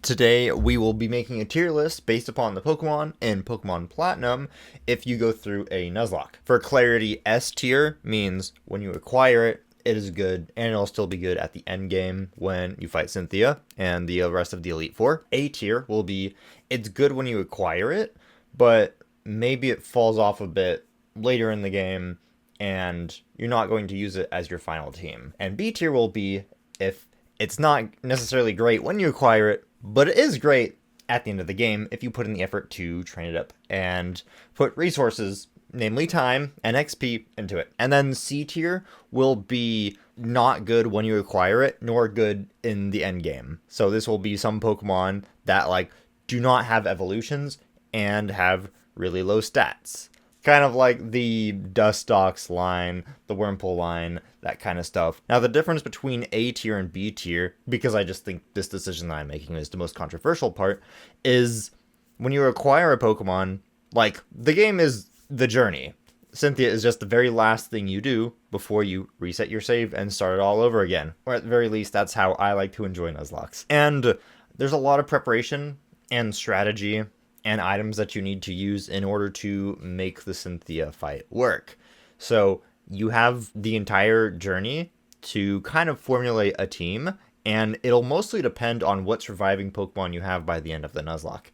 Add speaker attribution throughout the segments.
Speaker 1: Today we will be making a tier list based upon the Pokemon in Pokemon Platinum if you go through a Nuzlocke. For clarity, S tier means when you acquire it, it is good, and it'll still be good at the end game when you fight Cynthia and the rest of the Elite Four. A tier will be, it's good when you acquire it, but maybe it falls off a bit later in the game, and you're not going to use it as your final team. And B tier will be if it's not necessarily great when you acquire it, but it is great at the end of the game if you put in the effort to train it up and put resources, namely time and XP, into it. And then C tier will be not good when you acquire it, nor good in the end game. So this will be some Pokemon that do not have evolutions and have really low stats. Kind of like the Dustox line, the Wurmple line, that kind of stuff. Now, the difference between A tier and B tier, because I just think this decision that I'm making is the most controversial part, is when you acquire a Pokemon, the game is the journey. Cynthia is just the very last thing you do before you reset your save and start it all over again. Or at the very least, that's how I like to enjoy Nuzlocke. And there's a lot of preparation and strategy and items that you need to use in order to make the Cynthia fight work. So you have the entire journey to kind of formulate a team, and it'll mostly depend on what surviving Pokemon you have by the end of the Nuzlocke.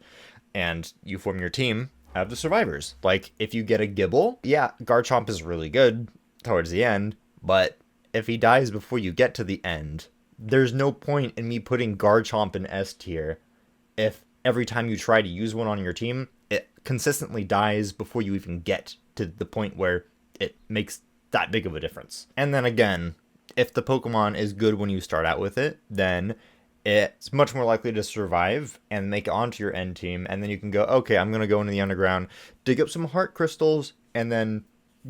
Speaker 1: And you form your team out of the survivors. If you get a Gible, yeah, Garchomp is really good towards the end, but if he dies before you get to the end, there's no point in me putting Garchomp in S tier if every time you try to use one on your team, it consistently dies before you even get to the point where it makes that big of a difference. And then again, if the Pokemon is good when you start out with it, then it's much more likely to survive and make it onto your end team. And then you can go, okay, I'm going to go into the underground, dig up some heart crystals, and then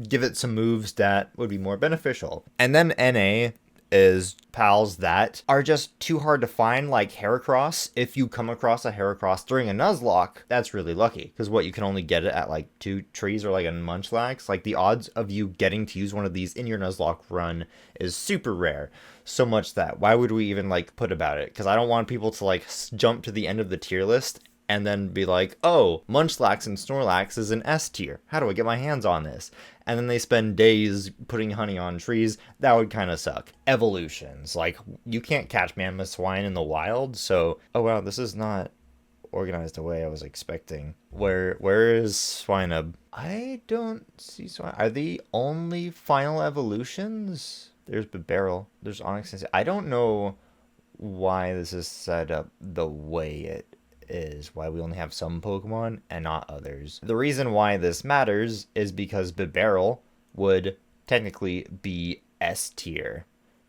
Speaker 1: give it some moves that would be more beneficial. And then NA is pals that are just too hard to find, like Heracross. If you come across a Heracross during a Nuzlocke, that's really lucky, because you can only get it at 2 trees or a Munchlax. The odds of you getting to use one of these in your Nuzlocke run is super rare. So much that why would we even put about it? Because I don't want people to jump to the end of the tier list and then be like, oh, Munchlax and Snorlax is an S tier. How do I get my hands on this? And then they spend days putting honey on trees. That would kind of suck. Evolutions. You can't catch mamoswine in the wild, so... Oh, wow, this is not organized the way I was expecting. Where is Swinub? I don't see Swinub. Are the only final evolutions? There's Bibarel. There's Onyx. I don't know why this is set up the way it is, why we only have some Pokemon and not others. The reason why this matters is because Bibarel would technically be S tier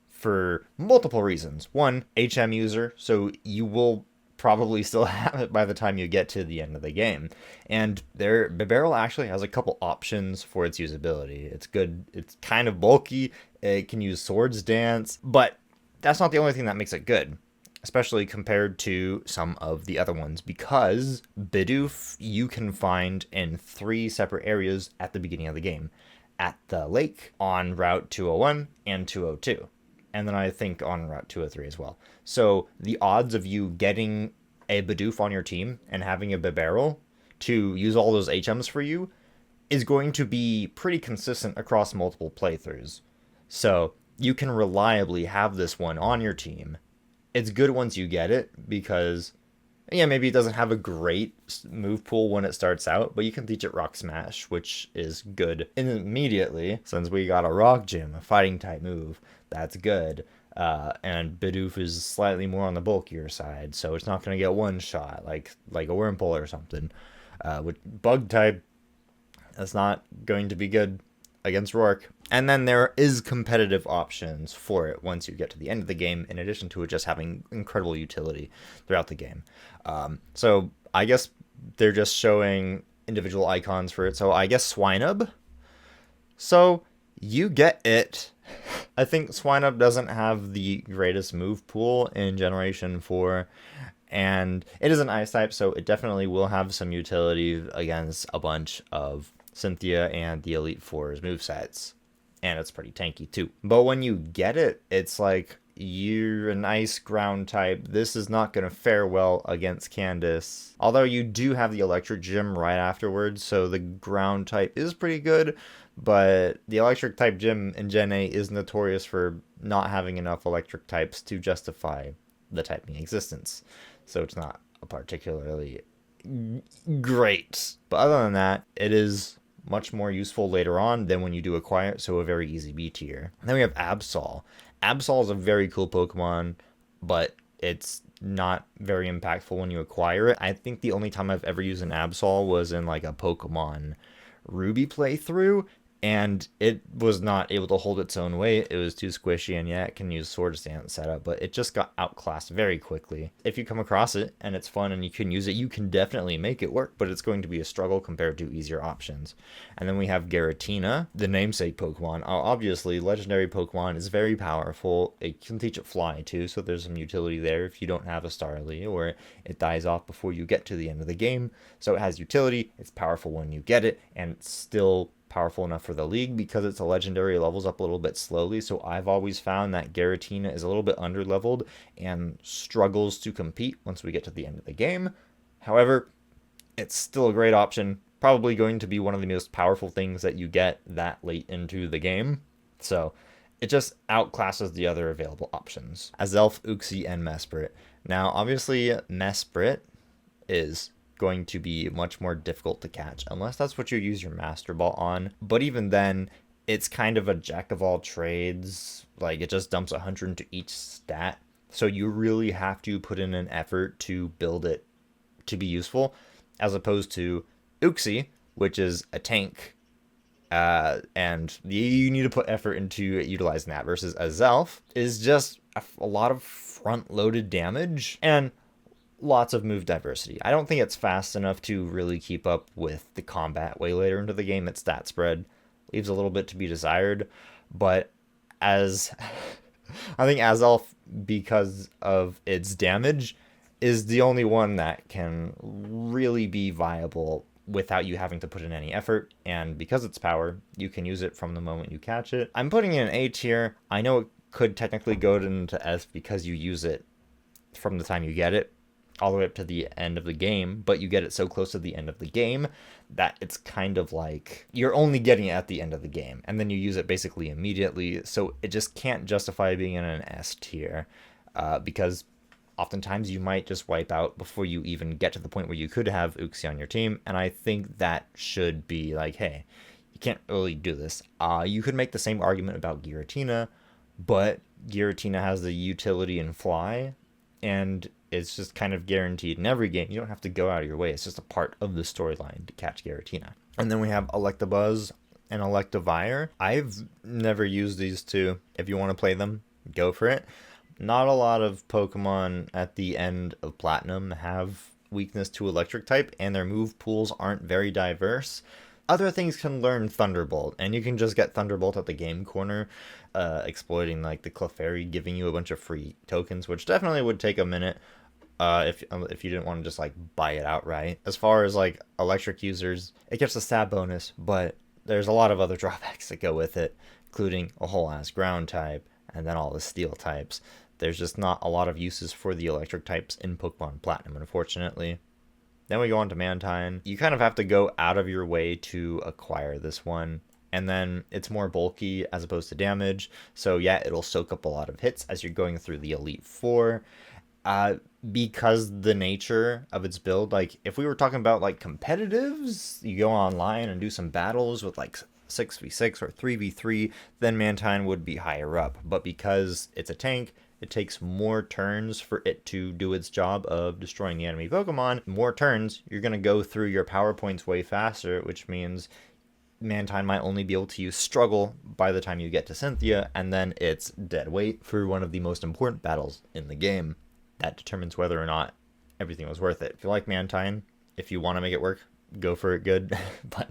Speaker 1: for multiple reasons. One, HM user, so you will probably still have it by the time you get to the end of the game. And Bibarel actually has a couple options for its usability. It's good, it's kind of bulky, it can use Swords Dance, but that's not the only thing that makes it good, especially compared to some of the other ones, because Bidoof you can find in 3 separate areas at the beginning of the game. At the lake, on Route 201 and 202. And then I think on Route 203 as well. So the odds of you getting a Bidoof on your team and having a Bibarel to use all those HMs for you is going to be pretty consistent across multiple playthroughs. So you can reliably have this one on your team. It's good once you get it because, yeah, maybe it doesn't have a great move pool when it starts out, but you can teach it Rock Smash, which is good immediately, since we got a Rock Gym, a fighting type move. That's good. And Bidoof is slightly more on the bulkier side, so it's not going to get one shot like a Wurmple or something. With Bug type, that's not going to be good against Rourke. And then there is competitive options for it once you get to the end of the game, in addition to it just having incredible utility throughout the game. So I guess they're just showing individual icons for it. So I guess Swinub. So you get it. I think Swinub doesn't have the greatest move pool in Generation 4, and it is an Ice type, so it definitely will have some utility against a bunch of Cynthia and the Elite Four's movesets. And it's pretty tanky too. But when you get it, it's you're an ice ground type. This is not going to fare well against Candace. Although you do have the electric gym right afterwards, so the ground type is pretty good. But the electric type gym in Gen 8 is notorious for not having enough electric types to justify the typing existence. So it's not a particularly great. But other than that, it is much more useful later on than when you do acquire it, so a very easy B tier. And then we have Absol. Absol is a very cool Pokemon, but it's not very impactful when you acquire it. I think the only time I've ever used an Absol was in like a Pokemon Ruby playthrough, and it was not able to hold its own weight. It was too squishy, and yeah, it can use Sword Stance setup, but it just got outclassed very quickly. If you come across it and it's fun and you can use it, you can definitely make it work, but it's going to be a struggle compared to easier options. And then we have Giratina, the namesake Pokemon. Obviously, legendary Pokemon is very powerful. It can teach it Fly too, so there's some utility there if you don't have a Starly or it dies off before you get to the end of the game. So it has utility, it's powerful when you get it, and it's still powerful enough for the league because it's a legendary. It levels up a little bit slowly, so I've always found that Giratina is a little bit under leveled and struggles to compete once we get to the end of the game. However, it's still a great option, probably going to be one of the most powerful things that you get that late into the game, so it just outclasses the other available options. Azelf, Uxie, and Mesprit. Now obviously Mesprit is going to be much more difficult to catch unless that's what you use your Master Ball on. But even then, it's kind of a jack of all trades. Like, it just dumps 100 into each stat. So you really have to put in an effort to build it to be useful, as opposed to Uxie, which is a tank. And you need to put effort into utilizing that, versus Azelf is just a lot of front-loaded damage and lots of move diversity. I don't think it's fast enough to really keep up with the combat way later into the game. Its stat spread leaves a little bit to be desired, but as I think Azelf, because of its damage, is the only one that can really be viable without you having to put in any effort, and because it's power, you can use it from the moment you catch it. I'm putting it in A tier. I know it could technically go into S because you use it from the time you get it all the way up to the end of the game, but you get it so close to the end of the game that it's kind of like you're only getting it at the end of the game, and then you use it basically immediately, so it just can't justify being in an S tier, because oftentimes you might just wipe out before you even get to the point where you could have Uxie on your team, and I think that should be like, hey, you can't really do this. You could make the same argument about Giratina, but Giratina has the utility in Fly, and it's just kind of guaranteed in every game. You don't have to go out of your way. It's just a part of the storyline to catch Giratina. And then we have Electabuzz and Electivire. I've never used these two. If you want to play them, go for it. Not a lot of Pokemon at the end of Platinum have weakness to electric type, and their move pools aren't very diverse. Other things can learn Thunderbolt, and you can just get Thunderbolt at the game corner, exploiting like the Clefairy giving you a bunch of free tokens, which definitely would take a minute if you didn't want to just like buy it outright. As far as like electric users, it gets a stat bonus, but there's a lot of other drawbacks that go with it, including a whole ass ground type and then all the steel types. There's just not a lot of uses for the electric types in Pokemon Platinum, unfortunately. Then we go on to Mantine. You kind of have to go out of your way to acquire this one. And then it's more bulky as opposed to damage. So yeah, it'll soak up a lot of hits as you're going through the Elite Four. Because the nature of its build, like if we were talking about like competitives, you go online and do some battles with like 6v6 or 3v3, then Mantine would be higher up. But because it's a tank, it takes more turns for it to do its job of destroying the enemy Pokemon. More turns, you're going to go through your power points way faster, which means Mantine might only be able to use Struggle by the time you get to Cynthia, and then it's dead weight for one of the most important battles in the game. That determines whether or not everything was worth it. If you like Mantine, if you want to make it work, go for it good. But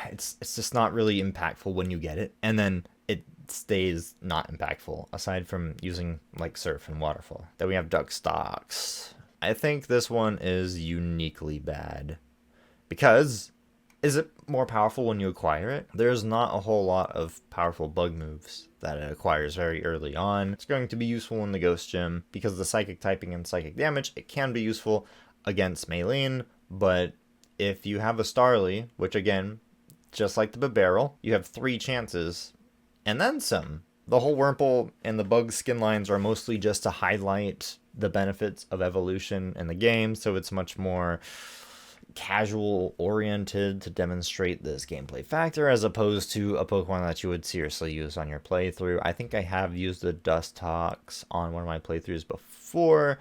Speaker 1: it's just not really impactful when you get it, and then it stays not impactful aside from using like Surf and Waterfall. Then we have Duckstocks. I think this one is uniquely bad because Is it more powerful when you acquire it? There's not a whole lot of powerful bug moves that it acquires very early on. It's going to be useful in the Ghost Gym because of the psychic typing and psychic damage. It can be useful against Maylene, but if you have a Starly, which again, just like the Bibarel, you have 3 chances and then some. The whole Wurmple and the bug skin lines are mostly just to highlight the benefits of evolution in the game, so it's much more casual oriented to demonstrate this gameplay factor as opposed to a Pokemon that you would seriously use on your playthrough. I think I have used the Dustox on one of my playthroughs before,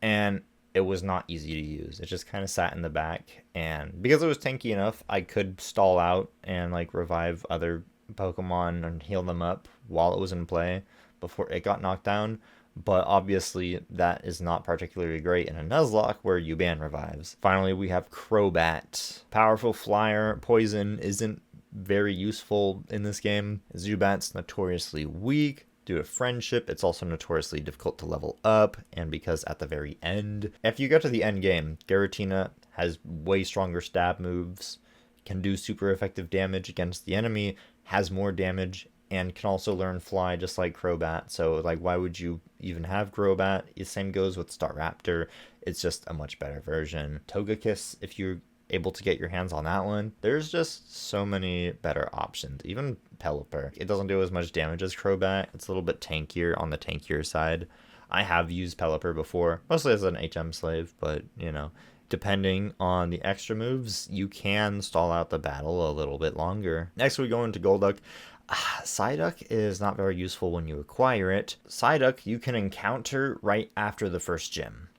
Speaker 1: and it was not easy to use. It just kind of sat in the back, and because it was tanky enough, I could stall out and like revive other Pokemon and heal them up while it was in play before it got knocked down. But obviously that is not particularly great in a Nuzlocke where you ban revives. Finally, we have Crobat. Powerful flyer. Poison isn't very useful in this game. Zubat's notoriously weak. Due to friendship, it's also notoriously difficult to level up, and because at the very end, if you get to the end game, Giratina has way stronger stab moves, can do super effective damage against the enemy, has more damage, and can also learn Fly just like Crobat. So like, why would you even have Crobat? The same goes with Staraptor. It's just a much better version. Togekiss, if you're able to get your hands on that one, there's just so many better options. Even Pelipper, it doesn't do as much damage as Crobat. It's a little bit tankier on the tankier side. I have used Pelipper before, mostly as an HM slave, but you know, depending on the extra moves, you can stall out the battle a little bit longer. Next we go into Golduck. Psyduck is not very useful when you acquire it. Psyduck you can encounter right after the first gym,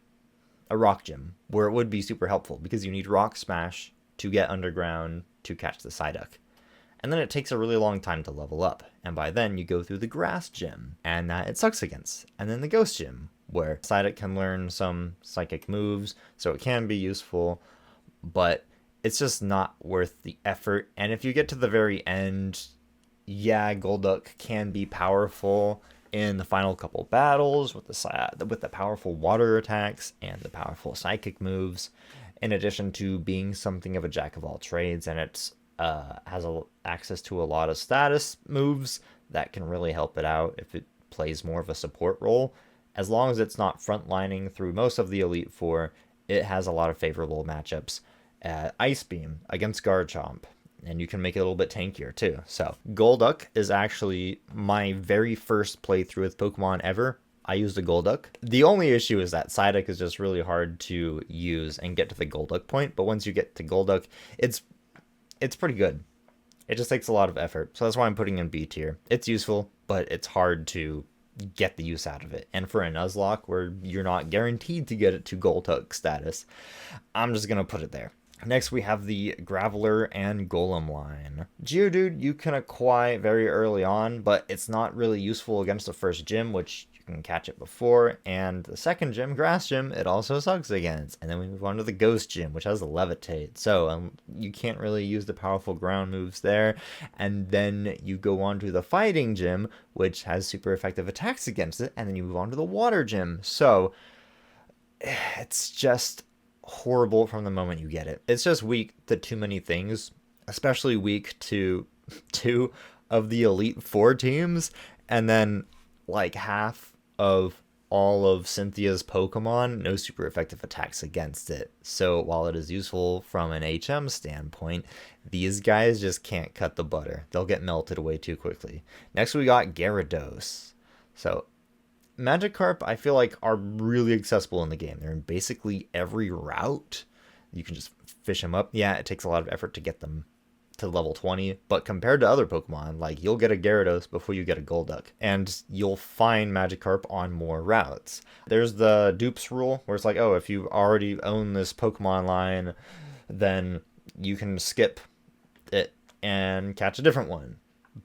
Speaker 1: a rock gym, where it would be super helpful because you need Rock Smash to get underground to catch the Psyduck. And then it takes a really long time to level up, and by then you go through the grass gym, and that it sucks against, and then the ghost gym, where Psyduck can learn some psychic moves, so it can be useful, but it's just not worth the effort. And if you get to the very end, yeah, Golduck can be powerful in the final couple battles with the powerful water attacks and the powerful psychic moves, in addition to being something of a jack of all trades, and it's has access to a lot of status moves that can really help it out if it plays more of a support role. As long as it's not frontlining through most of the Elite Four, it has a lot of favorable matchups. Ice Beam against Garchomp, and you can make it a little bit tankier too. So Golduck is actually my very first playthrough with Pokemon ever. I used a Golduck. The only issue is that Psyduck is just really hard to use and get to the Golduck point, but once you get to Golduck, it's pretty good. It just takes a lot of effort, so that's why I'm putting in B tier. It's useful, but it's hard to get the use out of it. And for a Nuzlocke where you're not guaranteed to get it to Golduck status, I'm just gonna put it there. Next, we have the Graveler and Golem line. Geodude, you can acquire very early on, but it's not really useful against the first gym, which you can catch it before, and the second gym, Grass Gym, it also sucks against. And then we move on to the Ghost Gym, which has the Levitate, so you can't really use the powerful ground moves there. And then you go on to the Fighting Gym, which has super effective attacks against it, and then you move on to the Water Gym. So it's just horrible from the moment you get it. It's just weak to too many things, especially weak to 2 of the Elite Four teams, and then like half of all of Cynthia's Pokemon, no super effective attacks against it. So while it is useful from an HM standpoint, these guys just can't cut the butter. They'll get melted away too quickly. Next we got Gyarados. So Magikarp, I feel like, are really accessible in the game. They're in basically every route. You can just fish them up. Yeah, it takes a lot of effort to get them to level 20, but compared to other Pokemon, like, you'll get a Gyarados before you get a Golduck, and you'll find Magikarp on more routes. There's the dupes rule, where it's like, oh, if you already own this Pokemon line, then you can skip it and catch a different one.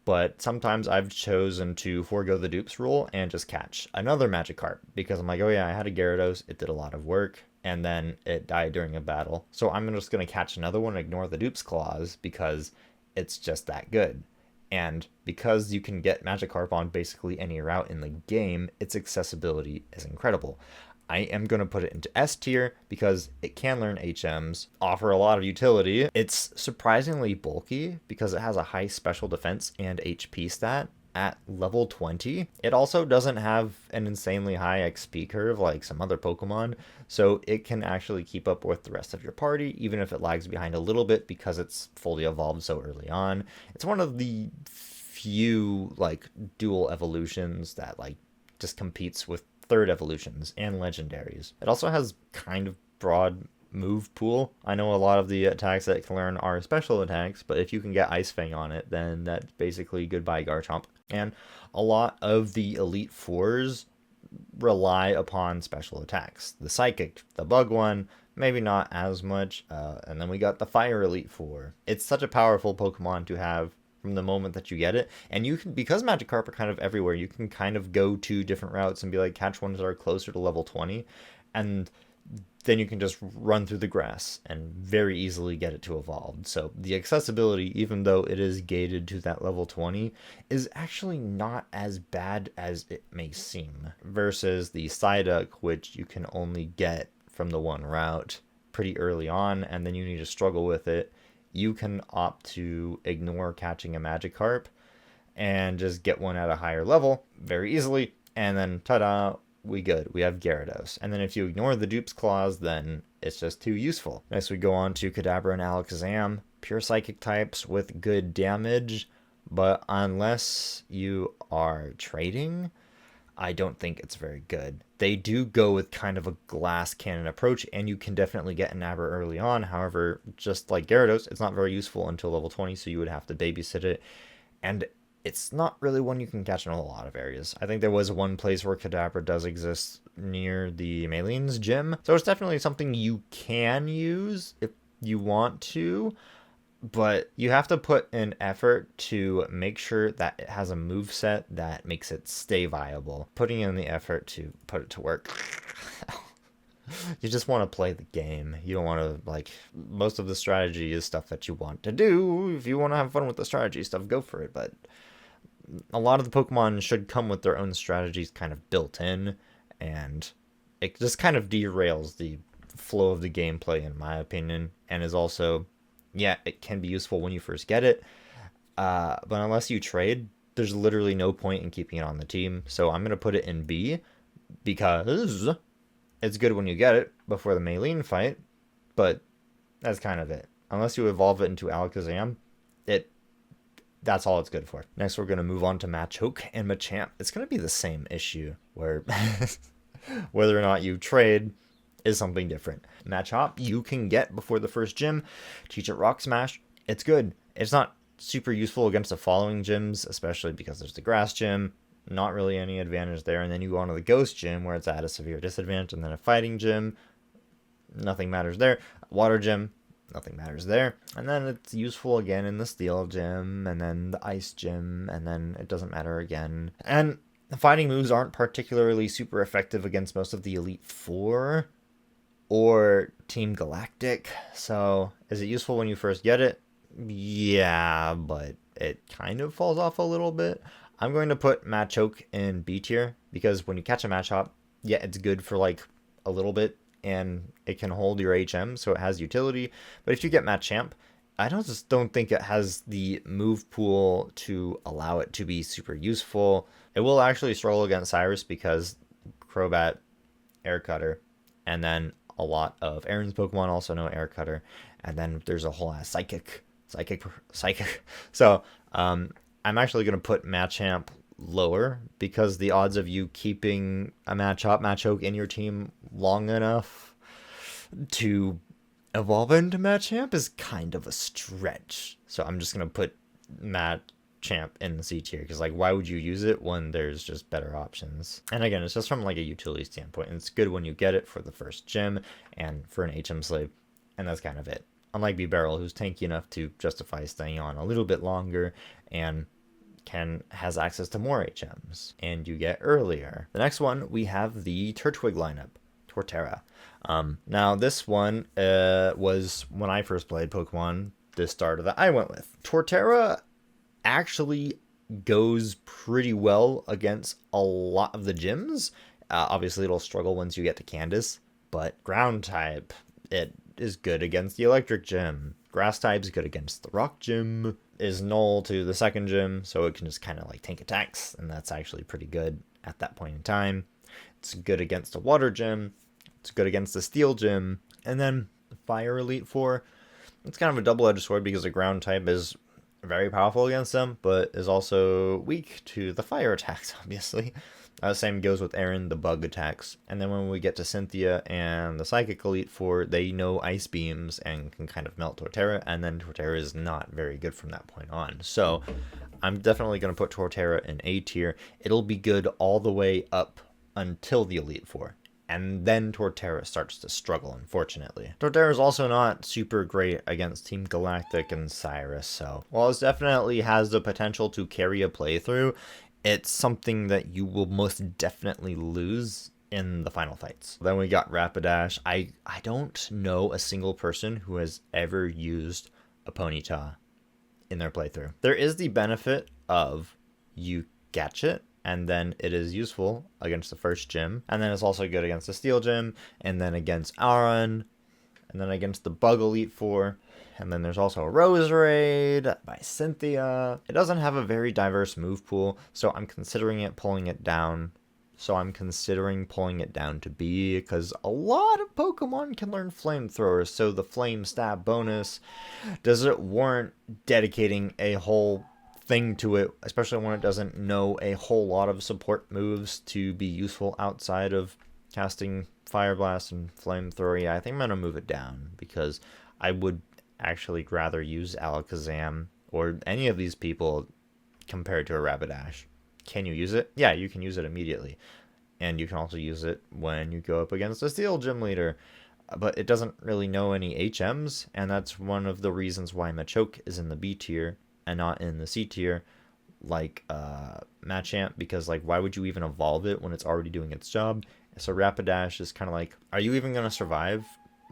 Speaker 1: But sometimes I've chosen to forego the dupes rule and just catch another Magikarp, because I'm like, oh yeah, I had a Gyarados, it did a lot of work, and then it died during a battle. So I'm just going to catch another one and ignore the dupes clause, because it's just that good. And because you can get Magikarp on basically any route in the game, its accessibility is incredible. I am going to put it into S tier because it can learn HMs, offer a lot of utility. It's surprisingly bulky because it has a high special defense and HP stat at level 20. It also doesn't have an insanely high XP curve like some other Pokemon, so it can actually keep up with the rest of your party, even if it lags behind a little bit because it's fully evolved so early on. It's one of the few like dual evolutions that like just competes with third evolutions and legendaries. It also has kind of broad move pool. I know a lot of the attacks that it can learn are special attacks, but if you can get Ice Fang on it, then that's basically goodbye Garchomp. And a lot of the Elite Fours rely upon special attacks. The Psychic, the Bug one, maybe not as much. And then we got the Fire Elite Four. It's such a powerful Pokemon to have from the moment that you get it. And you can, because Magikarp are kind of everywhere, you can kind of go to different routes and be like, catch ones that are closer to level 20. And then you can just run through the grass and very easily get it to evolve. So the accessibility, even though it is gated to that level 20, is actually not as bad as it may seem. Versus the Psyduck, which you can only get from the one route pretty early on, and then you need to struggle with it. You can opt to ignore catching a Magikarp and just get one at a higher level very easily, and then ta-da, we good. We have Gyarados. And then if you ignore the Dupe's Claws, then it's just too useful. Next we go on to Kadabra and Alakazam. Pure Psychic types with good damage, but unless you are trading, I don't think it's very good. They do go with kind of a glass cannon approach, and you can definitely get an Abra early on. However, just like Gyarados, it's not very useful until level 20, so you would have to babysit it. And it's not really one you can catch in a lot of areas. I think there was one place where Kadabra does exist near the Maline's gym. So it's definitely something you can use if you want to, but you have to put an effort to make sure that it has a moveset that makes it stay viable. Putting in the effort to put it to work. You just want to play the game. You don't want to, like, most of the strategy is stuff that you want to do. If you want to have fun with the strategy stuff, go for it. But a lot of the Pokemon should come with their own strategies kind of built in, and it just kind of derails the flow of the gameplay, in my opinion, and is also, yeah, it can be useful when you first get it, but unless you trade, there's literally no point in keeping it on the team. So I'm going to put it in B, because it's good when you get it before the Maylene fight, but that's kind of it. Unless you evolve it into Alakazam, that's all it's good for. Next, we're going to move on to Machoke and Machamp. It's going to be the same issue, where whether or not you trade is something different. Machop, you can get before the first gym. Teach it Rock Smash. It's good. It's not super useful against the following gyms, especially because there's the Grass Gym. Not really any advantage there. And then you go on to the Ghost Gym, where it's at a severe disadvantage. And then a Fighting Gym. Nothing matters there. Water Gym. Nothing matters there. And then it's useful again in the Steel Gym, and then the Ice Gym, and then it doesn't matter again. And the fighting moves aren't particularly super effective against most of the Elite Four or Team Galactic. So is it useful when you first get it? Yeah, but it kind of falls off a little bit. I'm going to put Machoke in B tier, because when you catch a Machop, yeah, it's good for like a little bit, and it can hold your HM, so it has utility. But if you get Machamp, I just don't think it has the move pool to allow it to be super useful. It will actually struggle against Cyrus, because Crobat, Air Cutter, and then a lot of Aaron's Pokemon also know Air Cutter, and then there's a whole ass Psychic. So I'm actually going to put Machamp lower, because the odds of you keeping a Machoke in your team long enough to evolve into Machamp is kind of a stretch. So I'm just going to put Machamp in the C tier, because like, why would you use it when there's just better options? And again, it's just from like a utility standpoint, and it's good when you get it for the first gym and for an HM slave, and that's kind of it. Unlike Bibarel, who's tanky enough to justify staying on a little bit longer and has access to more HMs, and you get earlier. The next one, we have the Turtwig lineup, Torterra. Now this one was when I first played Pokemon, the starter that I went with. Torterra actually goes pretty well against a lot of the gyms, Obviously, it'll struggle once you get to Candace, but ground type, it is good against the electric gym. Grass type's good against the rock gym. Is null to the second gym, so it can just kind of like tank attacks, and that's actually pretty good at that point in time. It's good against the water gym. It's good against the steel gym. And then Fire Elite Four, it's kind of a double-edged sword because the ground type is very powerful against them, but is also weak to the fire attacks, obviously. Same goes with Aaron, the bug attacks. And then when we get to Cynthia and the Psychic Elite Four, they know Ice Beams and can kind of melt Torterra, and then Torterra is not very good from that point on. So I'm definitely going to put Torterra in A tier. It'll be good all the way up until the Elite Four. And then Torterra starts to struggle, unfortunately. Torterra is also not super great against Team Galactic and Cyrus, so while it definitely has the potential to carry a playthrough, it's something that you will most definitely lose in the final fights. Then we got Rapidash. I don't know a single person who has ever used a Ponyta in their playthrough. There is the benefit of you catch it, and then it is useful against the first gym, and then it's also good against the steel gym, and then against Aaron, and then against the Bug Elite Four. And then there's also Roserade by Cynthia. It doesn't have a very diverse move pool, so I'm considering pulling it down. So I'm considering pulling it down to B, because a lot of Pokemon can learn Flamethrowers, so the Flame Stab bonus, does it warrant dedicating a whole thing to it, especially when it doesn't know a whole lot of support moves to be useful outside of casting Fire Blast and Flamethrower? Yeah, I think I'm going to move it down, because I would actually rather use Alakazam or any of these people compared to a Rapidash. Can you use it? Yeah, you can use it immediately. And you can also use it when you go up against a Steel Gym Leader. But it doesn't really know any HMs, and that's one of the reasons why Machoke is in the B tier and not in the C tier, like Machamp, because like, why would you even evolve it when it's already doing its job? So Rapidash is kind of like, are you even going to survive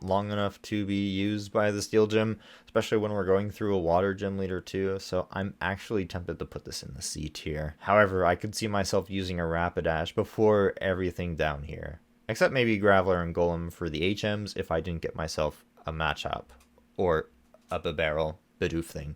Speaker 1: long enough to be used by the Steel Gym, especially when we're going through a Water Gym Leader too? So I'm actually tempted to put this in the C tier. However, I could see myself using a Rapidash before everything down here, except maybe Graveler and Golem for the HMs if I didn't get myself a Machop or a Bibarel, Bidoof thing.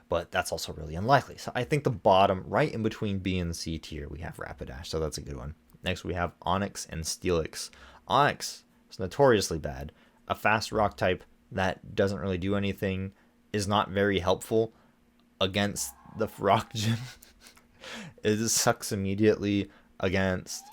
Speaker 1: But that's also really unlikely. So I think the bottom, right in between B and C tier, we have Rapidash, so that's a good one. Next we have Onix and Steelix. Onix is notoriously bad. A fast rock type that doesn't really do anything, is not very helpful against the rock gym. It just sucks immediately against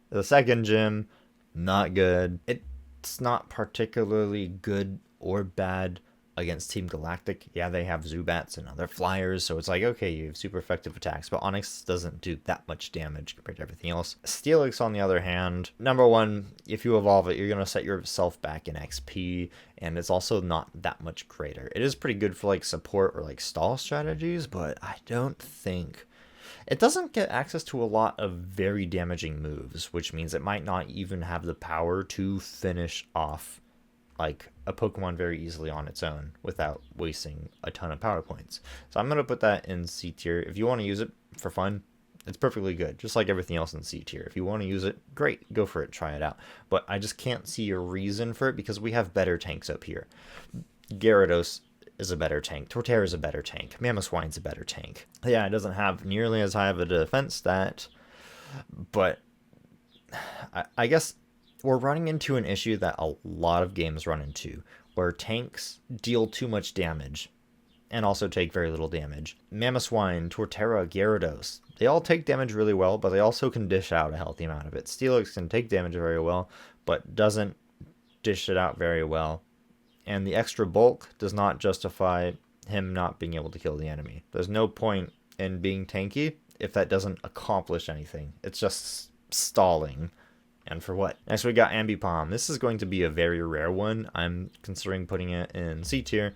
Speaker 1: the second gym. Not good. It's not particularly good or bad against Team Galactic. Yeah, they have Zubats and other flyers, so it's like, okay, you have super effective attacks, but Onix doesn't do that much damage compared to everything else. Steelix, on the other hand, number one, if you evolve it, you're going to set yourself back in XP, and it's also not that much greater. It is pretty good for like support or like stall strategies, but I don't think... It doesn't get access to a lot of very damaging moves, which means it might not even have the power to finish off like a Pokemon very easily on its own without wasting a ton of power points. So I'm going to put that in C tier. If you want to use it for fun, it's perfectly good, just like everything else in C tier. If you want to use it, great, go for it, try it out. But I just can't see a reason for it because we have better tanks up here. Gyarados is a better tank. Torterra is a better tank. Mamoswine's a better tank. Yeah, it doesn't have nearly as high of a defense stat, but I guess we're running into an issue that a lot of games run into, where tanks deal too much damage and also take very little damage. Mamoswine, Torterra, Gyarados, they all take damage really well, but they also can dish out a healthy amount of it. Steelix can take damage very well, but doesn't dish it out very well. And the extra bulk does not justify him not being able to kill the enemy. There's no point in being tanky if that doesn't accomplish anything. It's just stalling. And for what? Next we got Ambipom. This is going to be a very rare one. I'm considering putting it in C tier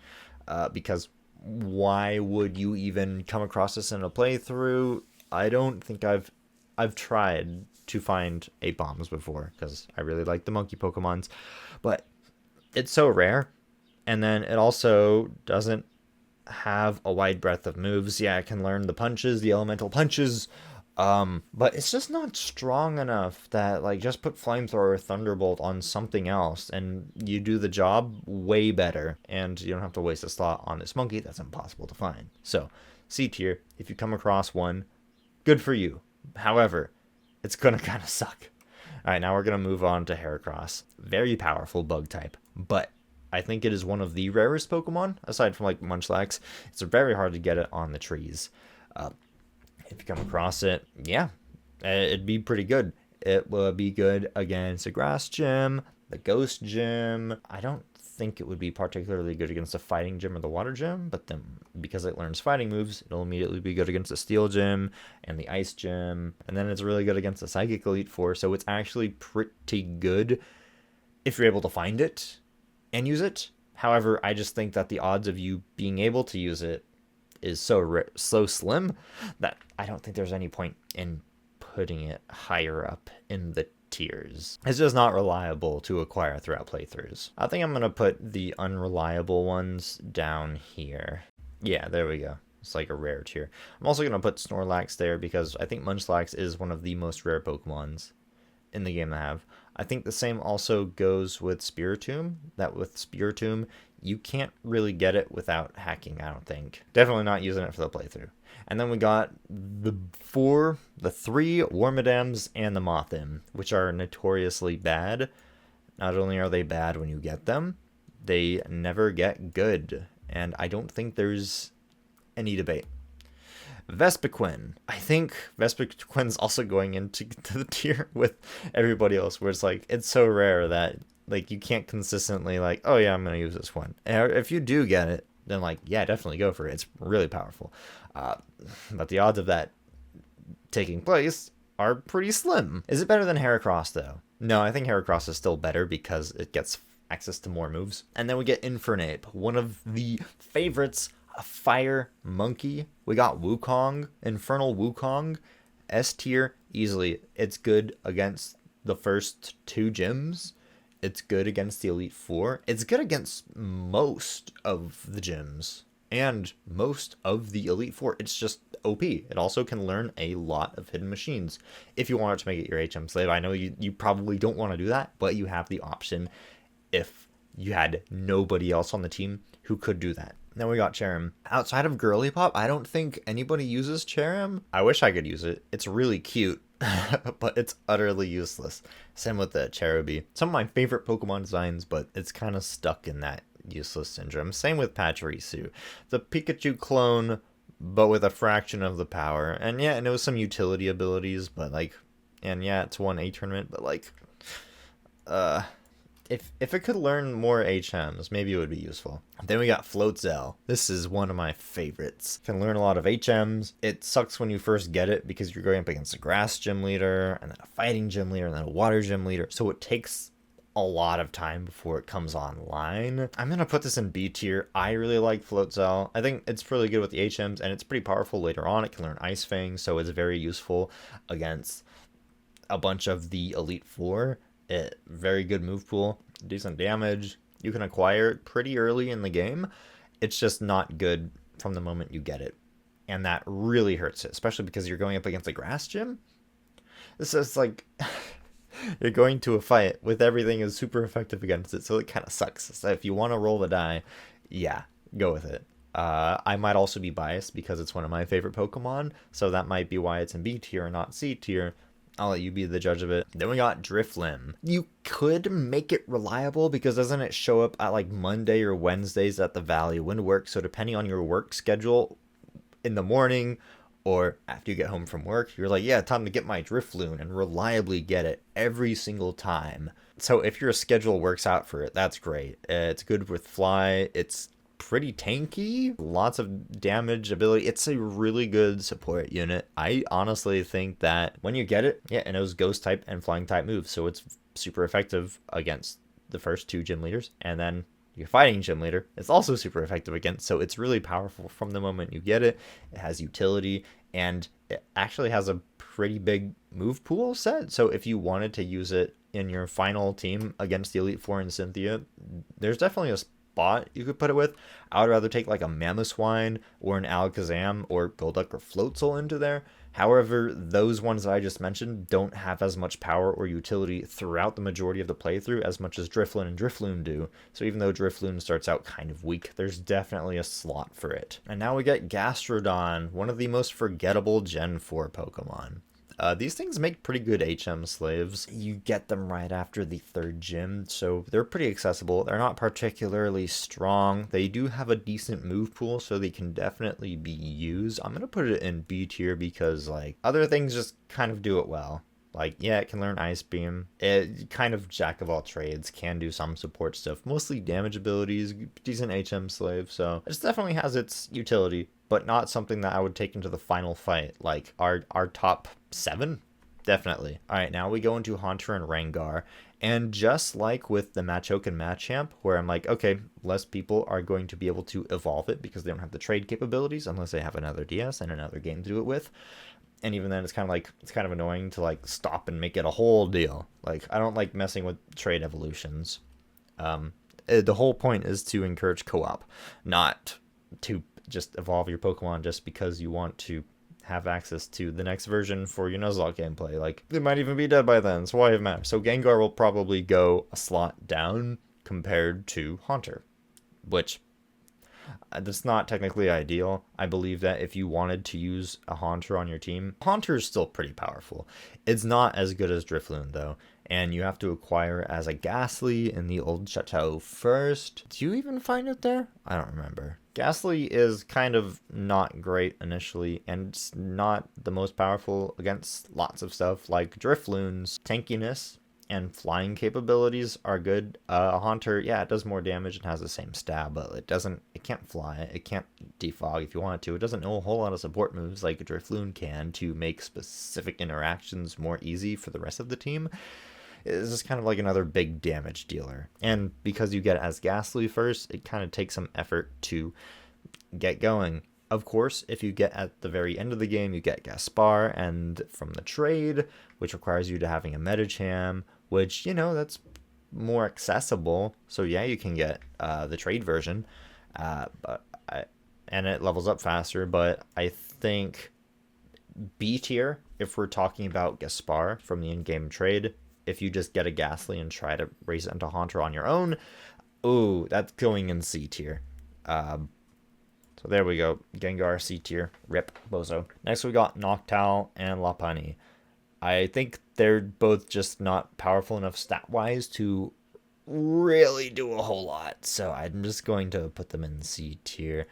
Speaker 1: because why would you even come across this in a playthrough? I don't think I've tried to find Apoms before because I really like the monkey Pokemons, but it's so rare. And then it also doesn't have a wide breadth of moves. Yeah, it can learn the punches, the elemental punches, But it's just not strong enough that, like, just put Flamethrower or Thunderbolt on something else and you do the job way better. And you don't have to waste a slot on this monkey that's impossible to find. So, C tier, if you come across one, good for you. However, it's gonna kind of suck. Alright, now we're gonna move on to Heracross. Very powerful bug type, but I think it is one of the rarest Pokemon, aside from, like, Munchlax. It's very hard to get it on the trees. If you come across it, yeah, it'd be pretty good. It will be good against a grass gym, the ghost gym. I don't think it would be particularly good against the fighting gym or the water gym, but then because it learns fighting moves, it'll immediately be good against the steel gym and the ice gym. And then it's really good against the psychic elite four. So it's actually pretty good if you're able to find it and use it. However, I just think that the odds of you being able to use it is so slim that I don't think there's any point in putting it higher up in the tiers. It's just not reliable to acquire throughout playthroughs. I think I'm going to put the unreliable ones down here. Yeah, there we go. It's like a rare tier. I'm also going to put Snorlax there because I think Munchlax is one of the most rare Pokemons in the game to have. I think the same also goes with Spiritomb, that with Spiritomb, you can't really get it without hacking, I don't think. Definitely not using it for the playthrough. And then we got the three Wormadams and the Mothim, which are notoriously bad. Not only are they bad when you get them, they never get good. And I don't think there's any debate. Vespiquen. I think Vespiquen's also going into the tier with everybody else, where it's like, it's so rare that, like, you can't consistently, like, oh yeah, I'm going to use this one. And if you do get it, then, like, yeah, definitely go for it. It's really powerful. But the odds of that taking place are pretty slim. Is it better than Heracross, though? No, I think Heracross is still better because it gets access to more moves. And then we get Infernape, one of the favorites, a fire monkey. We got Wukong, Infernal Wukong, S tier, easily. It's good against the first two gyms. It's good against the Elite Four. It's good against most of the gyms and most of the Elite Four. It's just OP. It also can learn a lot of hidden machines if you want to make it your HM slave. I know you probably don't want to do that, but you have the option if you had nobody else on the team who could do that. Then we got Cherrim. Outside of Girly Pop, I don't think anybody uses Cherrim. I wish I could use it. It's really cute, but it's utterly useless. Same with the Cherubi. Some of my favorite Pokemon designs, but it's kind of stuck in that useless syndrome. Same with Pachirisu. The Pikachu clone, but with a fraction of the power. And yeah, it knows some utility abilities, but like, and yeah, it's won a tournament, but like, if it could learn more HMs, maybe it would be useful. Then we got Floatzel. This is one of my favorites. Can learn a lot of HMs. It sucks when you first get it because you're going up against a grass gym leader, and then a fighting gym leader, and then a water gym leader. So it takes a lot of time before it comes online. I'm going to put this in B tier. I really like Floatzel. I think it's really good with the HMs, and it's pretty powerful later on. It can learn Ice Fang, so it's very useful against a bunch of the Elite Four. Very good move pool, decent damage. You can acquire it pretty early in the game. It's just not good from the moment you get it. And that really hurts it, especially because you're going up against a grass gym. This is like, you're going to a fight with everything is super effective against it, so it kind of sucks. So if you want to roll the die, yeah, go with it. I might also be biased because it's one of my favorite Pokemon, so that might be why it's in B tier and not C tier. I'll let you be the judge of it. Then we got Drifloon. You could make it reliable because doesn't it show up at like Monday or Wednesdays at the Valley when work? So depending on your work schedule in the morning or after you get home from work, you're like, yeah, time to get my Drifloon and reliably get it every single time. So if your schedule works out for it, that's great. It's good with Fly. It's pretty tanky, lots of damage ability. It's a really good support unit. I honestly think that when you get it, yeah, it knows ghost type and flying type moves, so it's super effective against the first two gym leaders, and then your fighting gym leader it's also super effective against, so it's really powerful from the moment you get it. It has utility, and it actually has a pretty big move pool set, so if you wanted to use it in your final team against the Elite Four and Cynthia, there's definitely a spot you could put it with. I would rather take like a Mamoswine or an Alakazam or Golduck or Floatzel into there. However, those ones that I just mentioned don't have as much power or utility throughout the majority of the playthrough as much as Drifloon and Drifloon do. So even though Drifloon starts out kind of weak, there's definitely a slot for it. And now we get Gastrodon, one of the most forgettable Gen 4 Pokemon. These things make pretty good HM slaves. You get them right after the 3rd gym, so they're pretty accessible. They're not particularly strong. They do have a decent move pool, so they can definitely be used. I'm going to put it in B tier because, like, other things just kind of do it well. Like, yeah, it can learn Ice Beam. It kind of jack of all trades, can do some support stuff. Mostly damage abilities, decent HM slave, so it definitely has its utility, but not something that I would take into the final fight. Like, our top 7? Definitely. Alright, now we go into Haunter and Rengar. And just like with the Machoke and Machamp, where I'm like, okay, less people are going to be able to evolve it because they don't have the trade capabilities unless they have another DS and another game to do it with. And even then, it's kind of annoying to, like, stop and make it a whole deal. Like, I don't like messing with trade evolutions. The whole point is to encourage co-op, not to just evolve your Pokemon just because you want to have access to the next version for your Nuzlocke gameplay. Like, they might even be dead by then, so why even matter? So Gengar will probably go a slot down compared to Haunter, which that's not technically ideal. I believe that if you wanted to use a Haunter on your team, Haunter is still pretty powerful. It's not as good as Drifloon, though, and you have to acquire as a Ghastly in the old Chateau first. Do you even find it there? I don't remember. Ghastly is kind of not great initially, and it's not the most powerful against lots of stuff, like Drifloon's tankiness and flying capabilities are good. Haunter, yeah, it does more damage and has the same stab, but it can't fly, it can't defog if you want it to. It doesn't know a whole lot of support moves like Drifloon can to make specific interactions more easy for the rest of the team. It's just kind of like another big damage dealer. And because you get it as Ghastly first, it kind of takes some effort to get going. Of course, if you get at the very end of the game, you get Gaspar, and from the trade, which requires you to having a Medicham, which, you know, that's more accessible. So yeah, you can get the trade version, and it levels up faster. But I think B tier, if we're talking about Gaspar from the in-game trade, if you just get a Ghastly and try to raise it into Haunter on your own, ooh, that's going in C tier. So there we go. Gengar, C tier. Rip, bozo. Next we got Noctowl and Lopunny. I think they're both just not powerful enough stat-wise to really do a whole lot. So I'm just going to put them in C tier.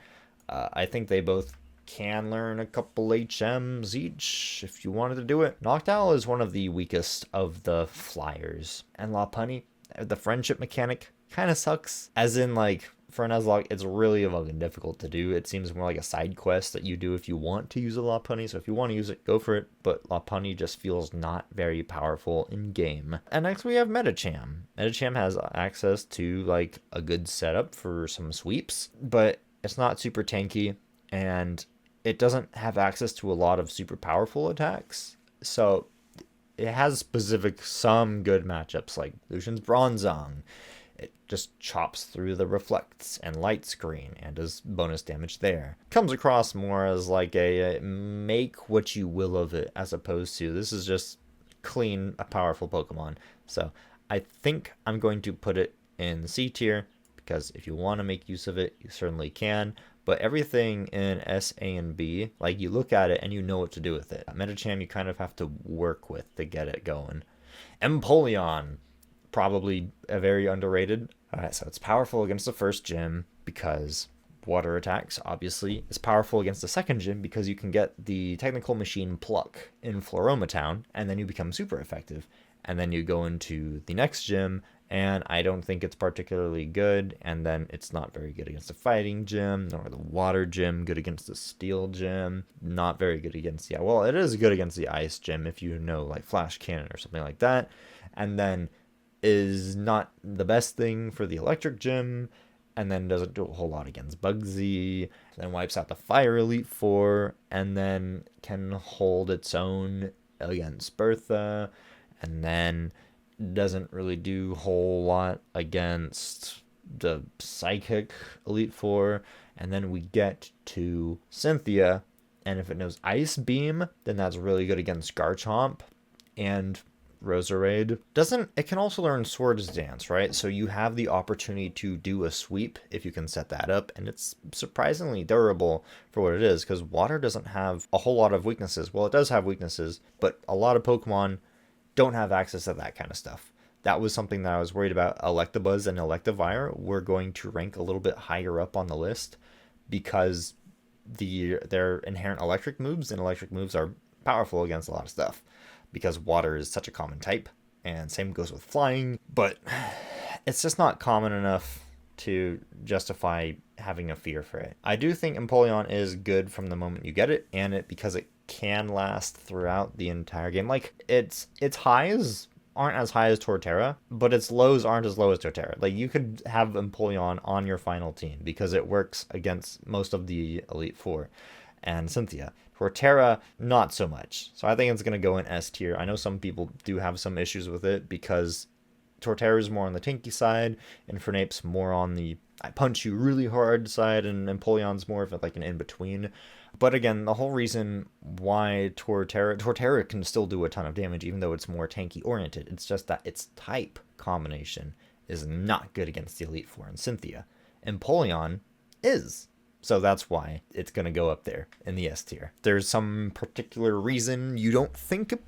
Speaker 1: I think they both can learn a couple HMs each if you wanted to do it. Noctowl is one of the weakest of the flyers. And Lopunny, the friendship mechanic kind of sucks. As in, like, for a Nuzlocke, it's really fucking difficult to do. It seems more like a side quest that you do if you want to use a Lopunny. So if you want to use it, go for it. But Lopunny just feels not very powerful in game. And next we have Medicham. Medicham has access to, like, a good setup for some sweeps, but it's not super tanky, and it doesn't have access to a lot of super powerful attacks. So it has some good matchups, like Lucian's Bronzong. It just chops through the reflects and light screen and does bonus damage there. Comes across more as like a make what you will of it, as opposed to this is just clean, a powerful Pokemon. So I think I'm going to put it in C tier, because if you want to make use of it, you certainly can. But everything in S, A, and B, like, you look at it and you know what to do with it. Medicham you kind of have to work with to get it going. Empoleon, probably a very underrated. Alright, so it's powerful against the first gym because water attacks, obviously. It's powerful against the second gym because you can get the Technical Machine Pluck in Floroma Town, and then you become super effective. And then you go into the next gym, and I don't think it's particularly good, and then it's not very good against the fighting gym, nor the water gym, good against the steel gym, not very good against the, well, it is good against the ice gym if you know, like, Flash Cannon or something like that, and then is not the best thing for the electric gym, and then doesn't do a whole lot against Bugsy, then wipes out the Fire Elite Four, and then can hold its own against Bertha, and then doesn't really do a whole lot against the Psychic Elite Four. And then we get to Cynthia, And if it knows Ice Beam, then that's really good against Garchomp and Roserade. It can also learn Swords Dance, right? So you have the opportunity to do a sweep if you can set that up, and it's surprisingly durable for what it is, because water doesn't have a whole lot of weaknesses. Well, it does have weaknesses, but a lot of Pokemon don't have access to that kind of stuff. That was something that I was worried about. Electabuzz and Electivire were going to rank a little bit higher up on the list because their inherent electric moves, and electric moves are powerful against a lot of stuff because water is such a common type, and same goes with flying, but it's just not common enough to justify having a fear for it. I do think Empoleon is good from the moment you get it, and because it can last throughout the entire game. Like, its highs aren't as high as Torterra, but its lows aren't as low as Torterra. Like, you could have Empoleon on your final team because it works against most of the Elite Four and Cynthia. Torterra, not so much. So I think it's going to go in S tier. I know some people do have some issues with it because Torterra is more on the tanky side, and Fernape's more on the I punch you really hard side, and Empoleon's more of like an in-between. But again, the whole reason why Torterra can still do a ton of damage, even though it's more tanky oriented, it's just that its type combination is not good against the Elite Four and Cynthia. Empoleon is. So that's why it's going to go up there in the S tier. There's some particular reason you don't think it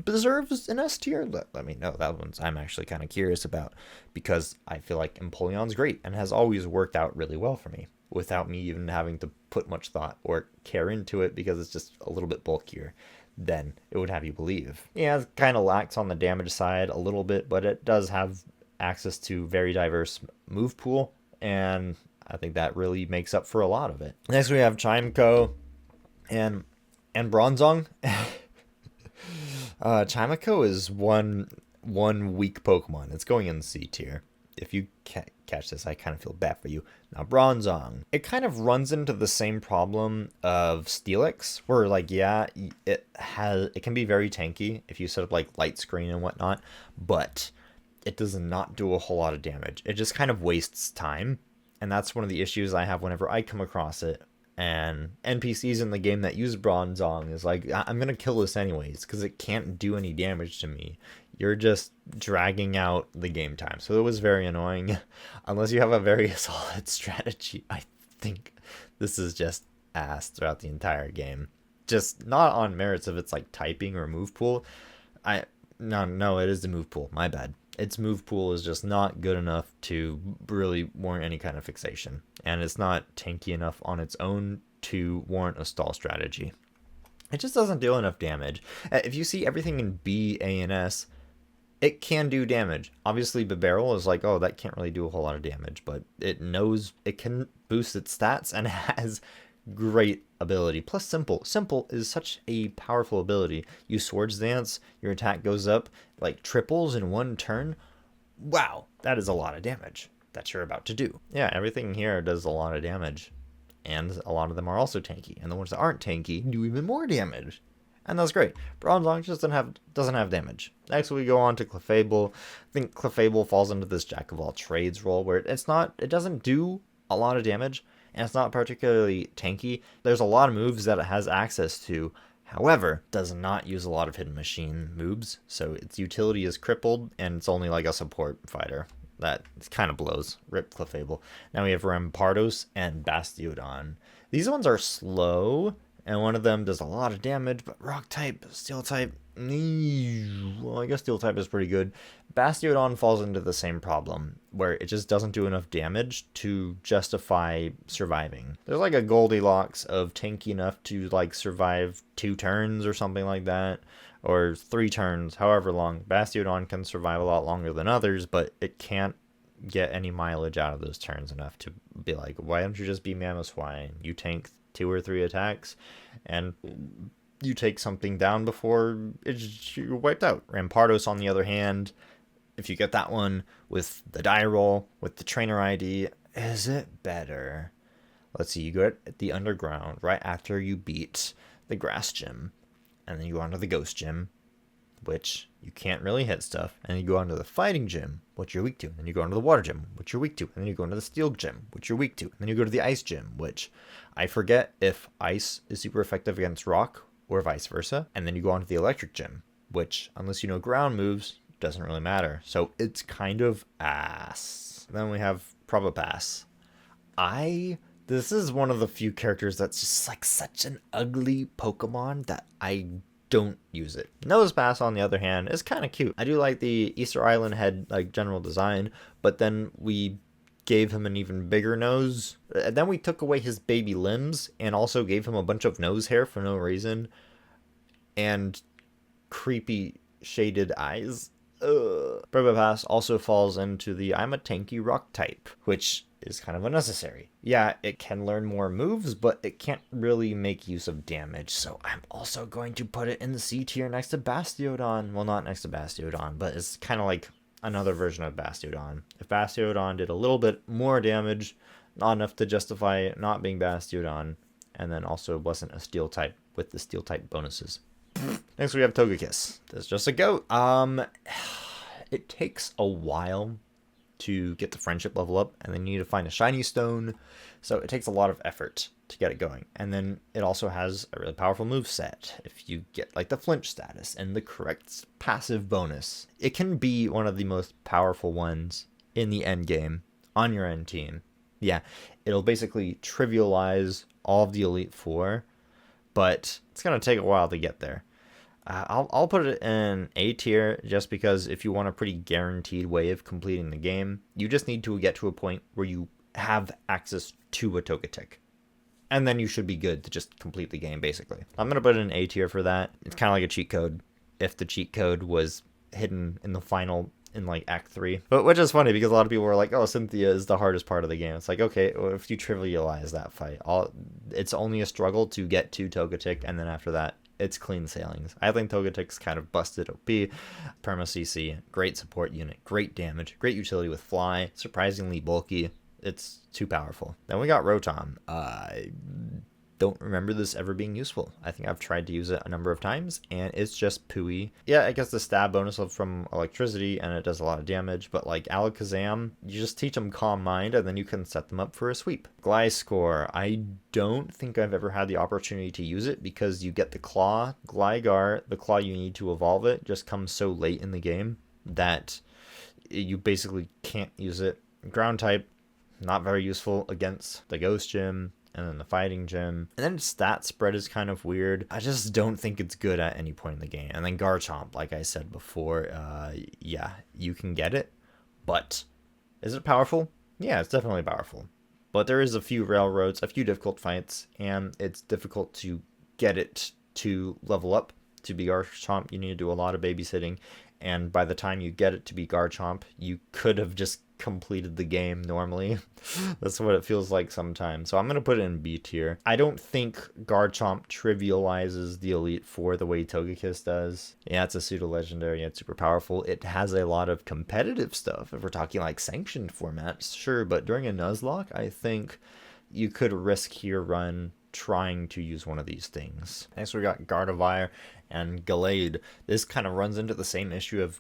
Speaker 1: deserves an S tier? Let me know. That one's I'm actually kind of curious about, because I feel like Empoleon's great and has always worked out really well for me without me even having to put much thought or care into it, because it's just a little bit bulkier than it would have you believe. Yeah, it kind of lacks on the damage side a little bit, but it does have access to very diverse move pool, and I think that really makes up for a lot of it. Next we have Chimeco and Bronzong. Chimeco is one weak Pokemon. It's going in C tier. If you catch this, I kind of feel bad for you. Now, Bronzong, it kind of runs into the same problem of Steelix, where like, yeah, it can be very tanky if you set up like light screen and whatnot, but it does not do a whole lot of damage. It just kind of wastes time, and that's one of the issues I have whenever I come across it. And NPCs in the game that use Bronzong is like, I'm going to kill this anyways, because it can't do any damage to me. You're just dragging out the game time. So it was very annoying. Unless you have a very solid strategy, I think this is just ass throughout the entire game. Just not on merits of its like typing or move pool. No, it is the move pool. My bad. Its move pool is just not good enough to really warrant any kind of fixation. And it's not tanky enough on its own to warrant a stall strategy. It just doesn't deal enough damage. If you see everything in B, A, and S, it can do damage. Obviously, Bibarel is like, oh, that can't really do a whole lot of damage, but it knows it can boost its stats and has great ability. Plus Simple. Simple is such a powerful ability. You Swords Dance, your attack goes up like triples in one turn. Wow, that is a lot of damage that you're about to do. Yeah, everything here does a lot of damage. And a lot of them are also tanky. And the ones that aren't tanky do even more damage. And that's great. Bronzong just doesn't have damage. Next we go on to Clefable. I think Clefable falls into this jack of all trades role where it doesn't do a lot of damage, and it's not particularly tanky. There's a lot of moves that it has access to. However, does not use a lot of hidden machine moves, so its utility is crippled, and it's only like a support fighter. That kind of blows. Rip Clefable. Now we have Rampardos and Bastiodon. These ones are slow, and one of them does a lot of damage, but Rock type, Steel type, well, I guess Steel type is pretty good. Bastiodon falls into the same problem, where it just doesn't do enough damage to justify surviving. There's like a Goldilocks of tanky enough to like survive 2 turns or something like that, or 3 turns, however long. Bastiodon can survive a lot longer than others, but it can't get any mileage out of those turns enough to be like, why don't you just be mamoswine? You tank 2 or 3 attacks, and you take something down before you're wiped out. Rampardos, on the other hand, if you get that one with the die roll, with the trainer ID, is it better? Let's see, you go at the underground right after you beat the grass gym, and then you go on to the ghost gym, which you can't really hit stuff. And you go onto the fighting gym, which you're weak to. And then you go into the water gym, which you're weak to. And then you go into the steel gym, which you're weak to. And then you go to the ice gym, which I forget if ice is super effective against rock or vice versa. And then you go onto the electric gym, which, unless you know ground moves, doesn't really matter. So it's kind of ass. Then we have Probopass. This is one of the few characters that's just like such an ugly Pokemon that I don't use it. Nosepass, on the other hand, is kind of cute. I do like the Easter Island head like general design, but then we gave him an even bigger nose. Then we took away his baby limbs and also gave him a bunch of nose hair for no reason. And creepy shaded eyes. Probopass also falls into the I'm a tanky rock type, which is kind of unnecessary. Yeah, it can learn more moves, but it can't really make use of damage, so I'm also going to put it in the C tier next to Bastiodon. Well, not next to Bastiodon, but it's kind of like another version of Bastiodon. If Bastiodon did a little bit more damage, not enough to justify it not being Bastiodon, and then also wasn't a steel type with the steel type bonuses. Next we have Togekiss. That's just a goat. It takes a while to get the friendship level up, and then you need to find a shiny stone, so it takes a lot of effort to get it going. And then it also has a really powerful move set if you get like the flinch status and the correct passive bonus. It can be one of the most powerful ones in the end game on your end team. Yeah, it'll basically trivialize all of the Elite Four, but it's gonna take a while to get there. I'll put it in A tier just because if you want a pretty guaranteed way of completing the game, you just need to get to a point where you have access to a Togetic. And then you should be good to just complete the game, basically. I'm going to put it in A tier for that. It's kind of like a cheat code if the cheat code was hidden in the final, in like Act 3. But which is funny because a lot of people were like, oh, Cynthia is the hardest part of the game. It's like, okay, well, if you trivialize that fight, it's only a struggle to get to Togetic, and then after that, it's clean sailings. I think Togetic's kind of busted OP. Perma CC, great support unit, great damage, great utility with Fly, surprisingly bulky. It's too powerful. Then we got Rotom. I don't remember this ever being useful. I think I've tried to use it a number of times, and it's just pooey. Yeah, it gets the stab bonus from electricity, and it does a lot of damage, but like Alakazam, you just teach them Calm Mind, and then you can set them up for a sweep. Gliscor, I don't think I've ever had the opportunity to use it, because you get the Claw. Gligar, the Claw you need to evolve it, just comes so late in the game that you basically can't use it. Ground type, not very useful against the Ghost Gym, and then the fighting gym. And then stat spread is kind of weird. I just don't think it's good at any point in the game. And then Garchomp, like I said before, yeah, you can get it, but is it powerful? Yeah, it's definitely powerful. But there is a few railroads, a few difficult fights, and it's difficult to get it to level up to be Garchomp. You need to do a lot of babysitting, and by the time you get it to be Garchomp, you could have just completed the game normally. That's what it feels like sometimes. So I'm going to put it in B tier. I don't think Garchomp trivializes the Elite Four the way Togekiss does. Yeah, it's a pseudo-legendary. It's super powerful. It has a lot of competitive stuff. If we're talking like sanctioned formats, sure. But during a Nuzlocke, I think you could risk your run trying to use one of these things. Next we got Gardevoir and Gallade. This kind of runs into the same issue of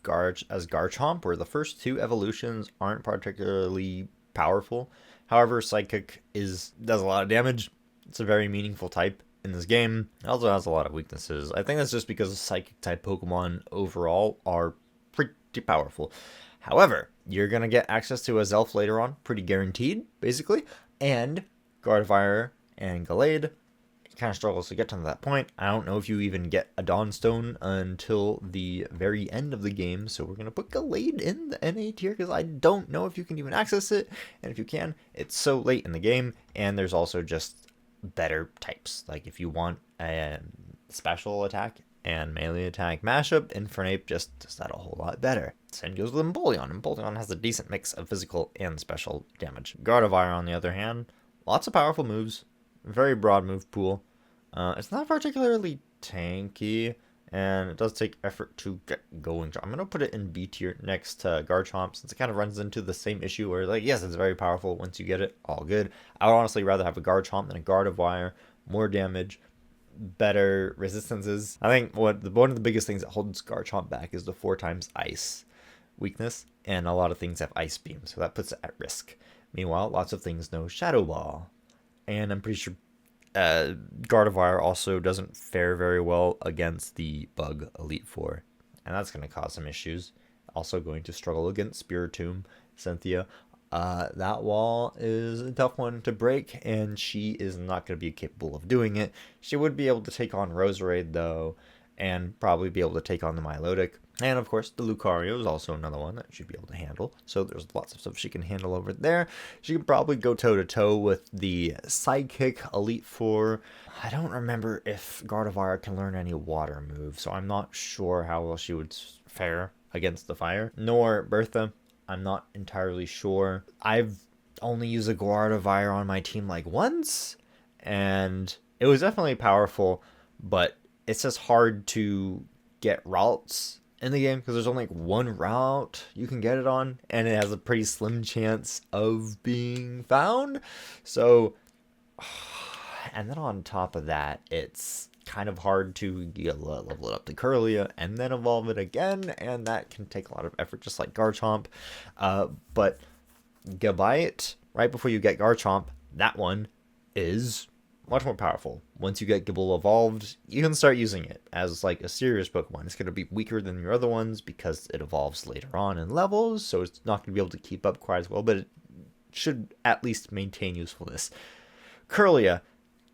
Speaker 1: as Garchomp, where the first two evolutions aren't particularly powerful. However, Psychic does a lot of damage. It's a very meaningful type in this game. It also has a lot of weaknesses. I think that's just because Psychic type Pokemon overall are pretty powerful. However, you're going to get access to Azelf later on, pretty guaranteed, basically, and Gardevoir and Gallade kind of struggles to get to that point. I don't know if you even get a Dawnstone until the very end of the game, so we're going to put Gallade in the NA tier because I don't know if you can even access it, and if you can, it's so late in the game, and there's also just better types. Like if you want a special attack and melee attack mashup, Infernape just does that a whole lot better. Same goes with Empoleon. Empoleon has a decent mix of physical and special damage. Gardevoir, on the other hand, lots of powerful moves, very broad move pool. It's not particularly tanky, and it does take effort to get going. I'm going to put it in B tier next to Garchomp, since it kind of runs into the same issue where, like, yes, it's very powerful. Once you get it, all good. I would honestly rather have a Garchomp than a Gardevoir. More damage, better resistances. I think one of the biggest things that holds Garchomp back is the 4 times ice weakness, and a lot of things have Ice Beam, so that puts it at risk. Meanwhile, lots of things know Shadow Ball, and I'm pretty sure Gardevoir also doesn't fare very well against the Bug Elite Four, and that's going to cause some issues. Also going to struggle against Spiritomb, Cynthia. That wall is a tough one to break, and she is not going to be capable of doing it. She would be able to take on Roserade, though, and probably be able to take on the Milotic. And, of course, the Lucario is also another one that she'd be able to handle. So there's lots of stuff she can handle over there. She could probably go toe-to-toe with the Psychic Elite Four. I don't remember if Gardevoir can learn any water moves, so I'm not sure how well she would fare against the fire. Nor Bertha. I'm not entirely sure. I've only used a Gardevoir on my team like once, and it was definitely powerful, but it's just hard to get routes in the game because there's only like one route you can get it on, and it has a pretty slim chance of being found. So, and then on top of that, it's kind of hard to level it up to Kirlia and then evolve it again, and that can take a lot of effort, just like Garchomp. But Gabite, right before you get Garchomp, that one is much more powerful. Once you get Gible evolved, you can start using it as like a serious Pokemon. It's going to be weaker than your other ones because it evolves later on in levels, so it's not going to be able to keep up quite as well, but it should at least maintain usefulness. Kirlia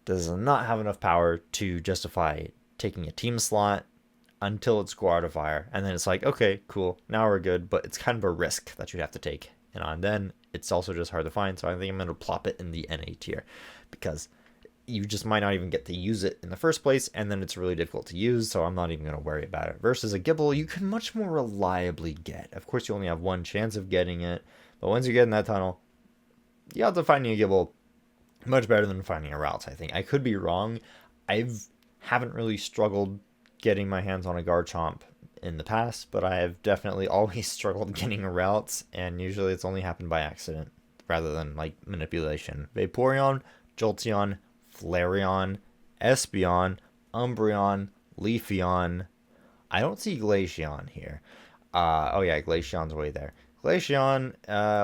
Speaker 1: does not have enough power to justify taking a team slot until it's Gardevoir, and then it's like, okay, cool, now we're good, but it's kind of a risk that you'd have to take. And on then, it's also just hard to find, so I think I'm going to plop it in the NA tier, because you just might not even get to use it in the first place, and then it's really difficult to use, so I'm not even going to worry about it. Versus a Gible, you can much more reliably get. Of course, you only have one chance of getting it, but once you get in that tunnel, you have to find a Gible much better than finding a route, I think. I could be wrong. Haven't really struggled getting my hands on a Garchomp in the past, but I have definitely always struggled getting routes, and usually it's only happened by accident rather than like manipulation. Vaporeon, Jolteon, Flareon, Espeon, Umbreon, Leafeon. I don't see Glaceon here. Oh yeah, Glaceon's way there. Glaceon,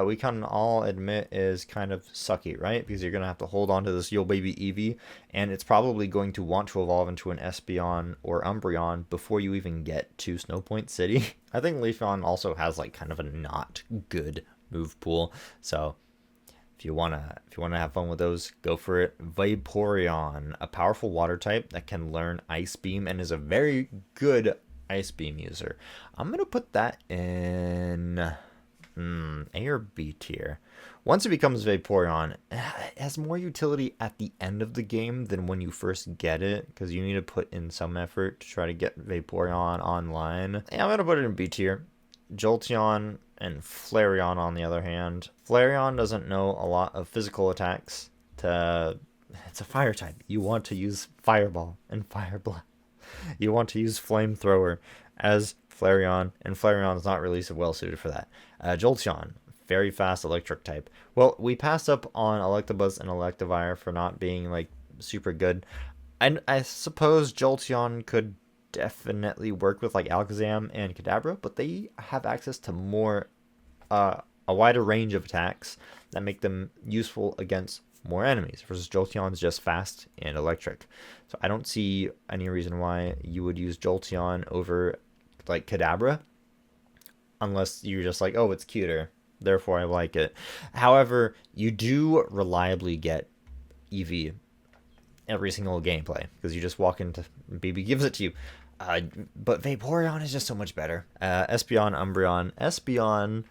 Speaker 1: we can all admit, is kind of sucky, right? Because you're going to have to hold on to this Yo Baby Eevee, and it's probably going to want to evolve into an Espeon or Umbreon before you even get to Snowpoint City. I think Leafeon also has like kind of a not good move pool, so if you wanna have fun with those, go for it. Vaporeon, a powerful water type that can learn Ice Beam and is a very good Ice Beam user. I'm gonna put that in A or B tier. Once it becomes Vaporeon, it has more utility at the end of the game than when you first get it, because you need to put in some effort to try to get Vaporeon online. Yeah, I'm gonna put it in B tier. Jolteon and Flareon, on the other hand. Flareon doesn't know a lot of physical attacks. It's a fire type. You want to use Fireball and Fire Blast. You want to use Flamethrower as Flareon, and Flareon is not really so well suited for that. Jolteon, very fast electric type. Well, we passed up on Electabuzz and Electivire for not being like super good. And I suppose Jolteon could definitely work with like Alakazam and Kadabra, but they have access to more a wider range of attacks that make them useful against more enemies, versus Jolteon's just fast and electric. So I don't see any reason why you would use Jolteon over like Kadabra, unless you're just like, oh, it's cuter, therefore I like it. However, you do reliably get Eevee every single gameplay, because you just walk into BB gives it to you. But Vaporeon is just so much better. Espeon, Umbreon. Espeon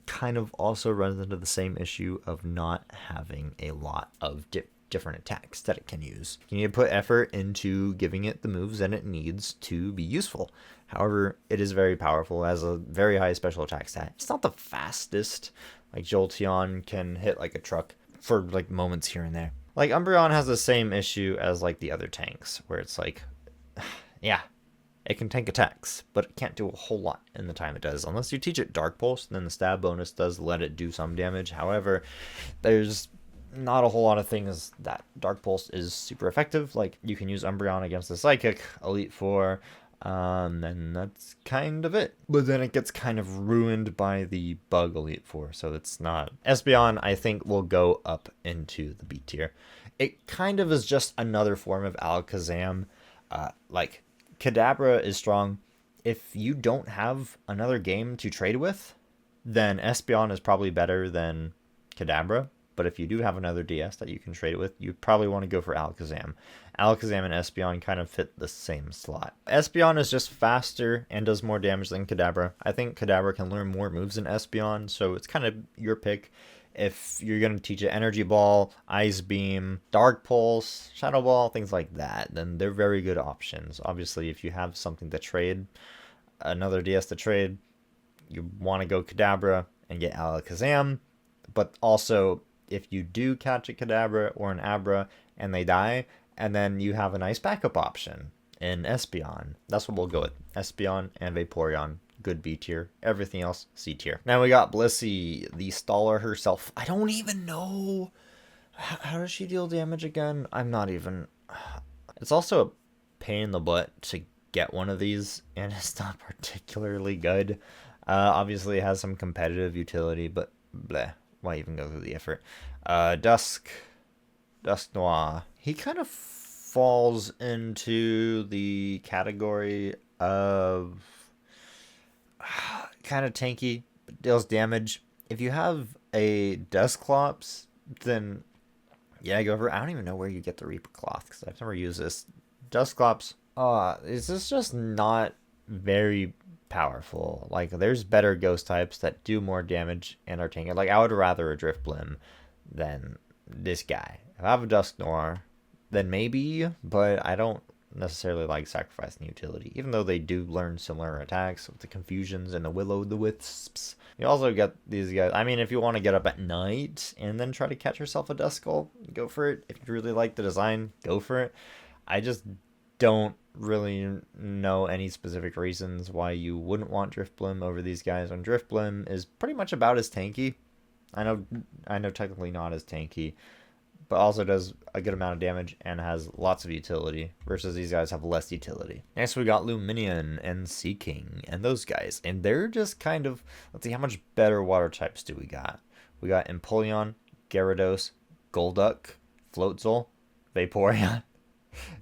Speaker 1: kind of also runs into the same issue of not having a lot of different attacks that it can use. You need to put effort into giving it the moves that it needs to be useful. However, it is very powerful, has a very high special attack stat. It's not the fastest. Like Jolteon can hit like a truck for like moments here and there. Like Umbreon has the same issue as like the other tanks, where it's like, yeah, it can tank attacks, but it can't do a whole lot in the time it does, unless you teach it Dark Pulse, and then the stab bonus does let it do some damage. However, there's not a whole lot of things that Dark Pulse is super effective. Like, you can use Umbreon against the Psychic, Elite Four, and that's kind of it. But then it gets kind of ruined by the Bug Elite Four, so it's not. Espeon, I think, will go up into the B tier. It kind of is just another form of Alakazam. Like, Kadabra is strong. If you don't have another game to trade with, then Espeon is probably better than Kadabra. But if you do have another DS that you can trade with, you probably want to go for Alakazam. Alakazam and Espeon kind of fit the same slot. Espeon is just faster and does more damage than Kadabra. I think Kadabra can learn more moves than Espeon, so it's kind of your pick. If you're going to teach it Energy Ball, Ice Beam, Dark Pulse, Shadow Ball, things like that, then they're very good options. Obviously, if you have something to trade, another DS to trade, you want to go Kadabra and get Alakazam. But also, if you do catch a Kadabra or an Abra and they die, and then you have a nice backup option in Espeon. That's what we'll go with. Espeon and Vaporeon. Good B tier. Everything else, C tier. Now we got Blissey, the staller herself. I don't even know. How does she deal damage again? I'm not even... It's also a pain in the butt to get one of these, and it's not particularly good. Obviously it has some competitive utility, but bleh. Why even go through the effort? Dusk Noir. He kind of falls into the category of kind of tanky, but deals damage. If you have a Dusclops, then yeah, go for it. I don't even know where you get the Reaper Cloth because I've never used this. Dusclops, is this just not very powerful? Like, there's better ghost types that do more damage and are tanky. Like, I would rather a Drifblim than this guy. If I have a Dusk Noir, then maybe, but I don't necessarily like sacrificing utility, even though they do learn similar attacks with the Confusions and the Will-O-the-Wisps. You also get these guys. I mean, if you want to get up at night and then try to catch yourself a Duskull, go for it. If you really like the design, go for it. I just don't really know any specific reasons why you wouldn't want Drifblim over these guys when Drifblim is pretty much about as tanky. I know technically not as tanky, but also does a good amount of damage and has lots of utility, versus these guys have less utility. Next we got Luminion and Seaking and those guys, and they're just kind of, let's see, how much better water types do we got? We got Empoleon, Gyarados, Golduck, Floatzel, Vaporeon,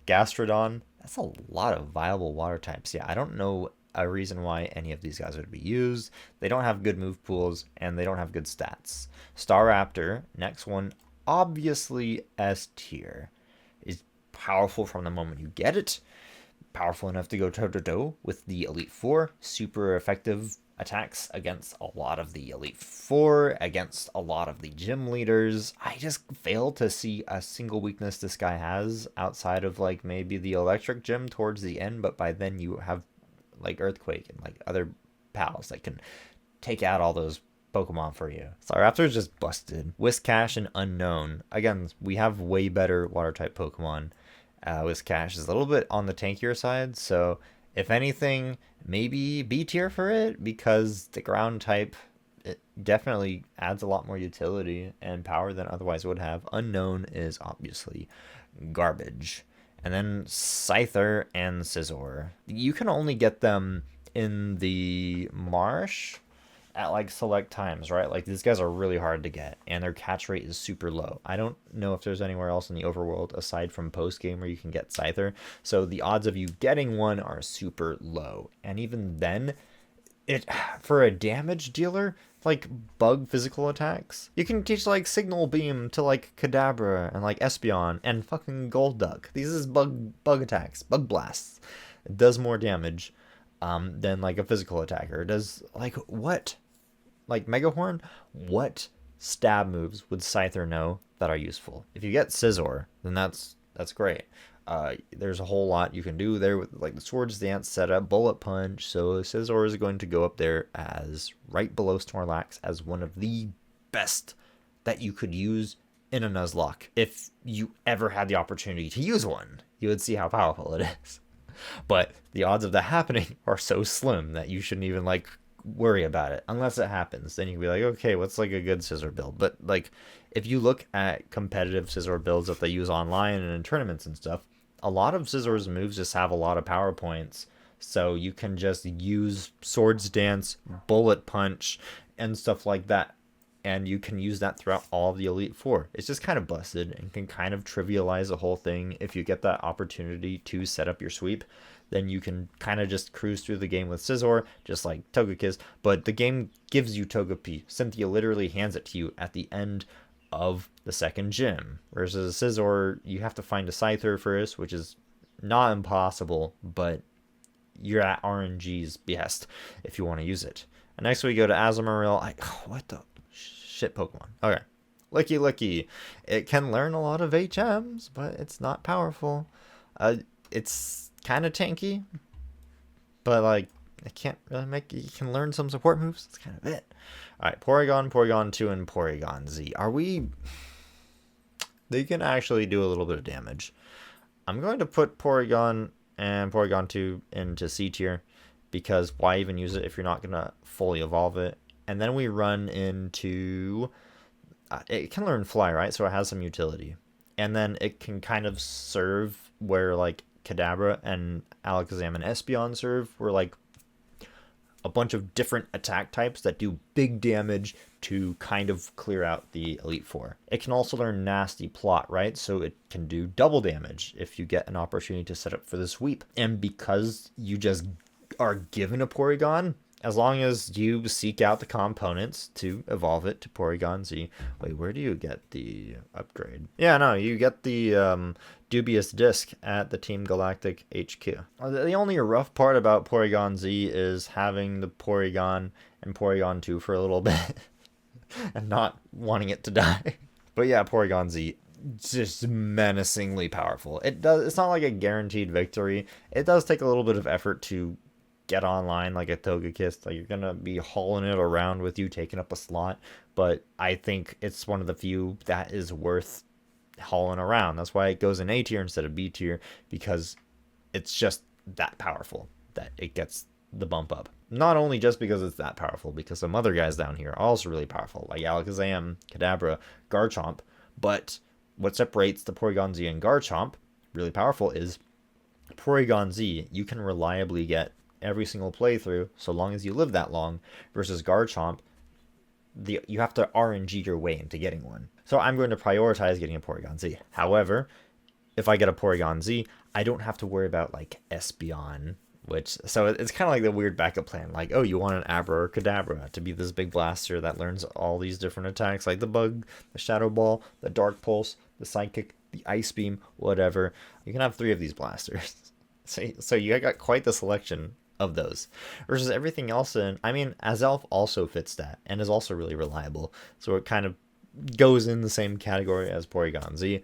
Speaker 1: Gastrodon. That's a lot of viable water types. Yeah, I don't know a reason why any of these guys would be used. They don't have good move pools, and they don't have good stats. Staraptor, next one, obviously S tier. Is powerful from the moment you get it. Powerful enough to go toe-to-toe with the Elite Four. Super effective attacks against a lot of the Elite Four, against a lot of the gym leaders. I just fail to see a single weakness this guy has outside of like maybe the electric gym towards the end, but by then you have like Earthquake and like other pals that can take out all those Pokemon for you. Staraptor is just busted. Whiscash and Unknown. Again, we have way better water type Pokemon. Whiscash is a little bit on the tankier side, so if anything, maybe B tier for it, because the ground type, it definitely adds a lot more utility and power than otherwise would have. Unknown is obviously garbage. And then Scyther and Scizor. You can only get them in the marsh at like select times, right? Like, these guys are really hard to get and their catch rate is super low. I don't know if there's anywhere else in the overworld aside from post game where you can get Scyther, so the odds of you getting one are super low. And even then, it, for a damage dealer, like bug physical attacks, you can teach like Signal Beam to like Kadabra and like Espeon and fucking Golduck. These is bug attacks, bug blasts. It does more damage than like a physical attacker. It does like what? Like Megahorn? What stab moves would Scyther know that are useful? If you get Scizor, then that's great. There's a whole lot you can do there with like the Swords Dance setup, Bullet Punch. So Scizor is going to go up there as right below Snorlax as one of the best that you could use in a Nuzlocke. If you ever had the opportunity to use one, you would see how powerful it is. But the odds of that happening are so slim that you shouldn't even like worry about it unless it happens. Then you can be like, okay, what's like a good scissor build? But like, if you look at competitive scissor builds that they use online and in tournaments and stuff, a lot of scissors moves just have a lot of power points. So you can just use Swords Dance, Bullet Punch, and stuff like that. And you can use that throughout all of the Elite Four. It's just kind of busted and can kind of trivialize the whole thing. If you get that opportunity to set up your sweep, then you can kind of just cruise through the game with Scizor, just like Togekiss. But the game gives you Togepi. Cynthia literally hands it to you at the end of the second gym. Whereas as a Scizor, you have to find a Scyther first, which is not impossible, but you're at RNG's behest if you want to use it. And next we go to Azumarill. What the shit Pokemon? Okay. Licky. It can learn a lot of HMs, but it's not powerful. It's kind of tanky, but like it can't really make. You can learn some support moves. That's kind of it. All right, Porygon 2, and Porygon Z. They can actually do a little bit of damage. I'm going to put Porygon and Porygon 2 into C tier, because why even use it if you're not going to fully evolve it? And then we run into... it can learn Fly, right? So it has some utility. And then it can kind of serve where, like, Kadabra and Alakazam and Espeon serve, where, like, a bunch of different attack types that do big damage to kind of clear out the Elite Four. It can also learn Nasty Plot, right? So it can do double damage if you get an opportunity to set up for the sweep. And because you just are given a Porygon, as long as you seek out the components to evolve it to Porygon Z. Wait, where do you get the upgrade? Yeah, no, you get the Dubious Disc at the Team Galactic HQ. The only rough part about Porygon Z is having the Porygon and Porygon 2 for a little bit and not wanting it to die. But yeah, Porygon Z, just menacingly powerful. It's not like a guaranteed victory. It does take a little bit of effort to get online like a Togekiss. Like, you're gonna be hauling it around with you taking up a slot, but I think it's one of the few that is worth hauling around. That's why it goes in A tier instead of B tier, because it's just that powerful that it gets the bump up. Not only just because it's that powerful, because some other guys down here are also really powerful, like Alakazam, Kadabra, Garchomp. But what separates the Porygon Z and Garchomp, really powerful, is Porygon Z you can reliably get every single playthrough so long as you live that long, versus Garchomp, you have to RNG your way into getting one. So I'm going to prioritize getting a Porygon Z. However, if I get a Porygon Z, I don't have to worry about like Espeon, so it's kind of like the weird backup plan. Like, oh, you want an Abra or Kadabra to be this big blaster that learns all these different attacks, like the Bug, the Shadow Ball, the Dark Pulse, the Psychic, the Ice Beam, whatever. You can have 3 of these blasters. So you got quite the selection of those, versus everything else Azelf also fits that and is also really reliable, so it kind of goes in the same category as Porygon Z,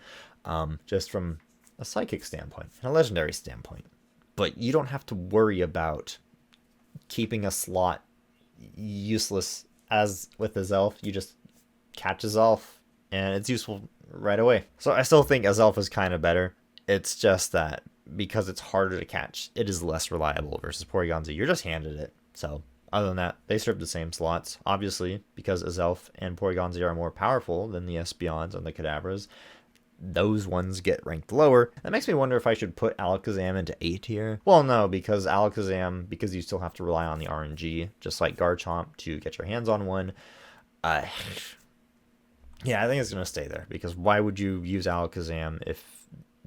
Speaker 1: just from a psychic standpoint and a legendary standpoint. But you don't have to worry about keeping a slot useless. As with Azelf, you just catch Azelf and it's useful right away. So I still think Azelf is kind of better. It's just that because it's harder to catch, it is less reliable versus Porygon Z. You're just handed it. So other than that, they serve the same slots. Obviously, because Azelf and Porygon Z are more powerful than the Espeons and the Kadabras, those ones get ranked lower. That makes me wonder if I should put Alakazam into A tier. Well, no, because Alakazam, because you still have to rely on the RNG, just like Garchomp, to get your hands on one. Yeah, I think it's going to stay there, because why would you use Alakazam if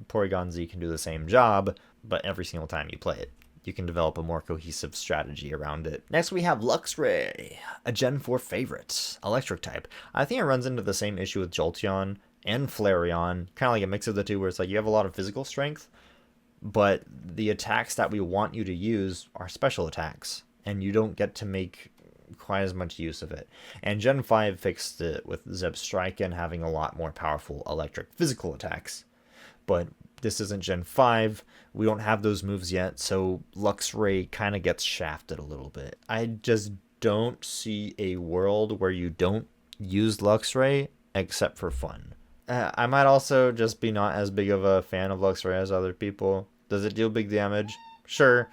Speaker 1: Porygon Z can do the same job, but every single time you play it, you can develop a more cohesive strategy around it. Next, we have Luxray, a Gen 4 favorite, electric type. I think it runs into the same issue with Jolteon and Flareon, kind of like a mix of the two, where it's like you have a lot of physical strength, but the attacks that we want you to use are special attacks, and you don't get to make quite as much use of it. And Gen 5 fixed it with Zebstrika having a lot more powerful electric physical attacks. But this isn't Gen 5, we don't have those moves yet, so Luxray kind of gets shafted a little bit. I just don't see a world where you don't use Luxray except for fun. I might also just be not as big of a fan of Luxray as other people. Does it deal big damage? Sure.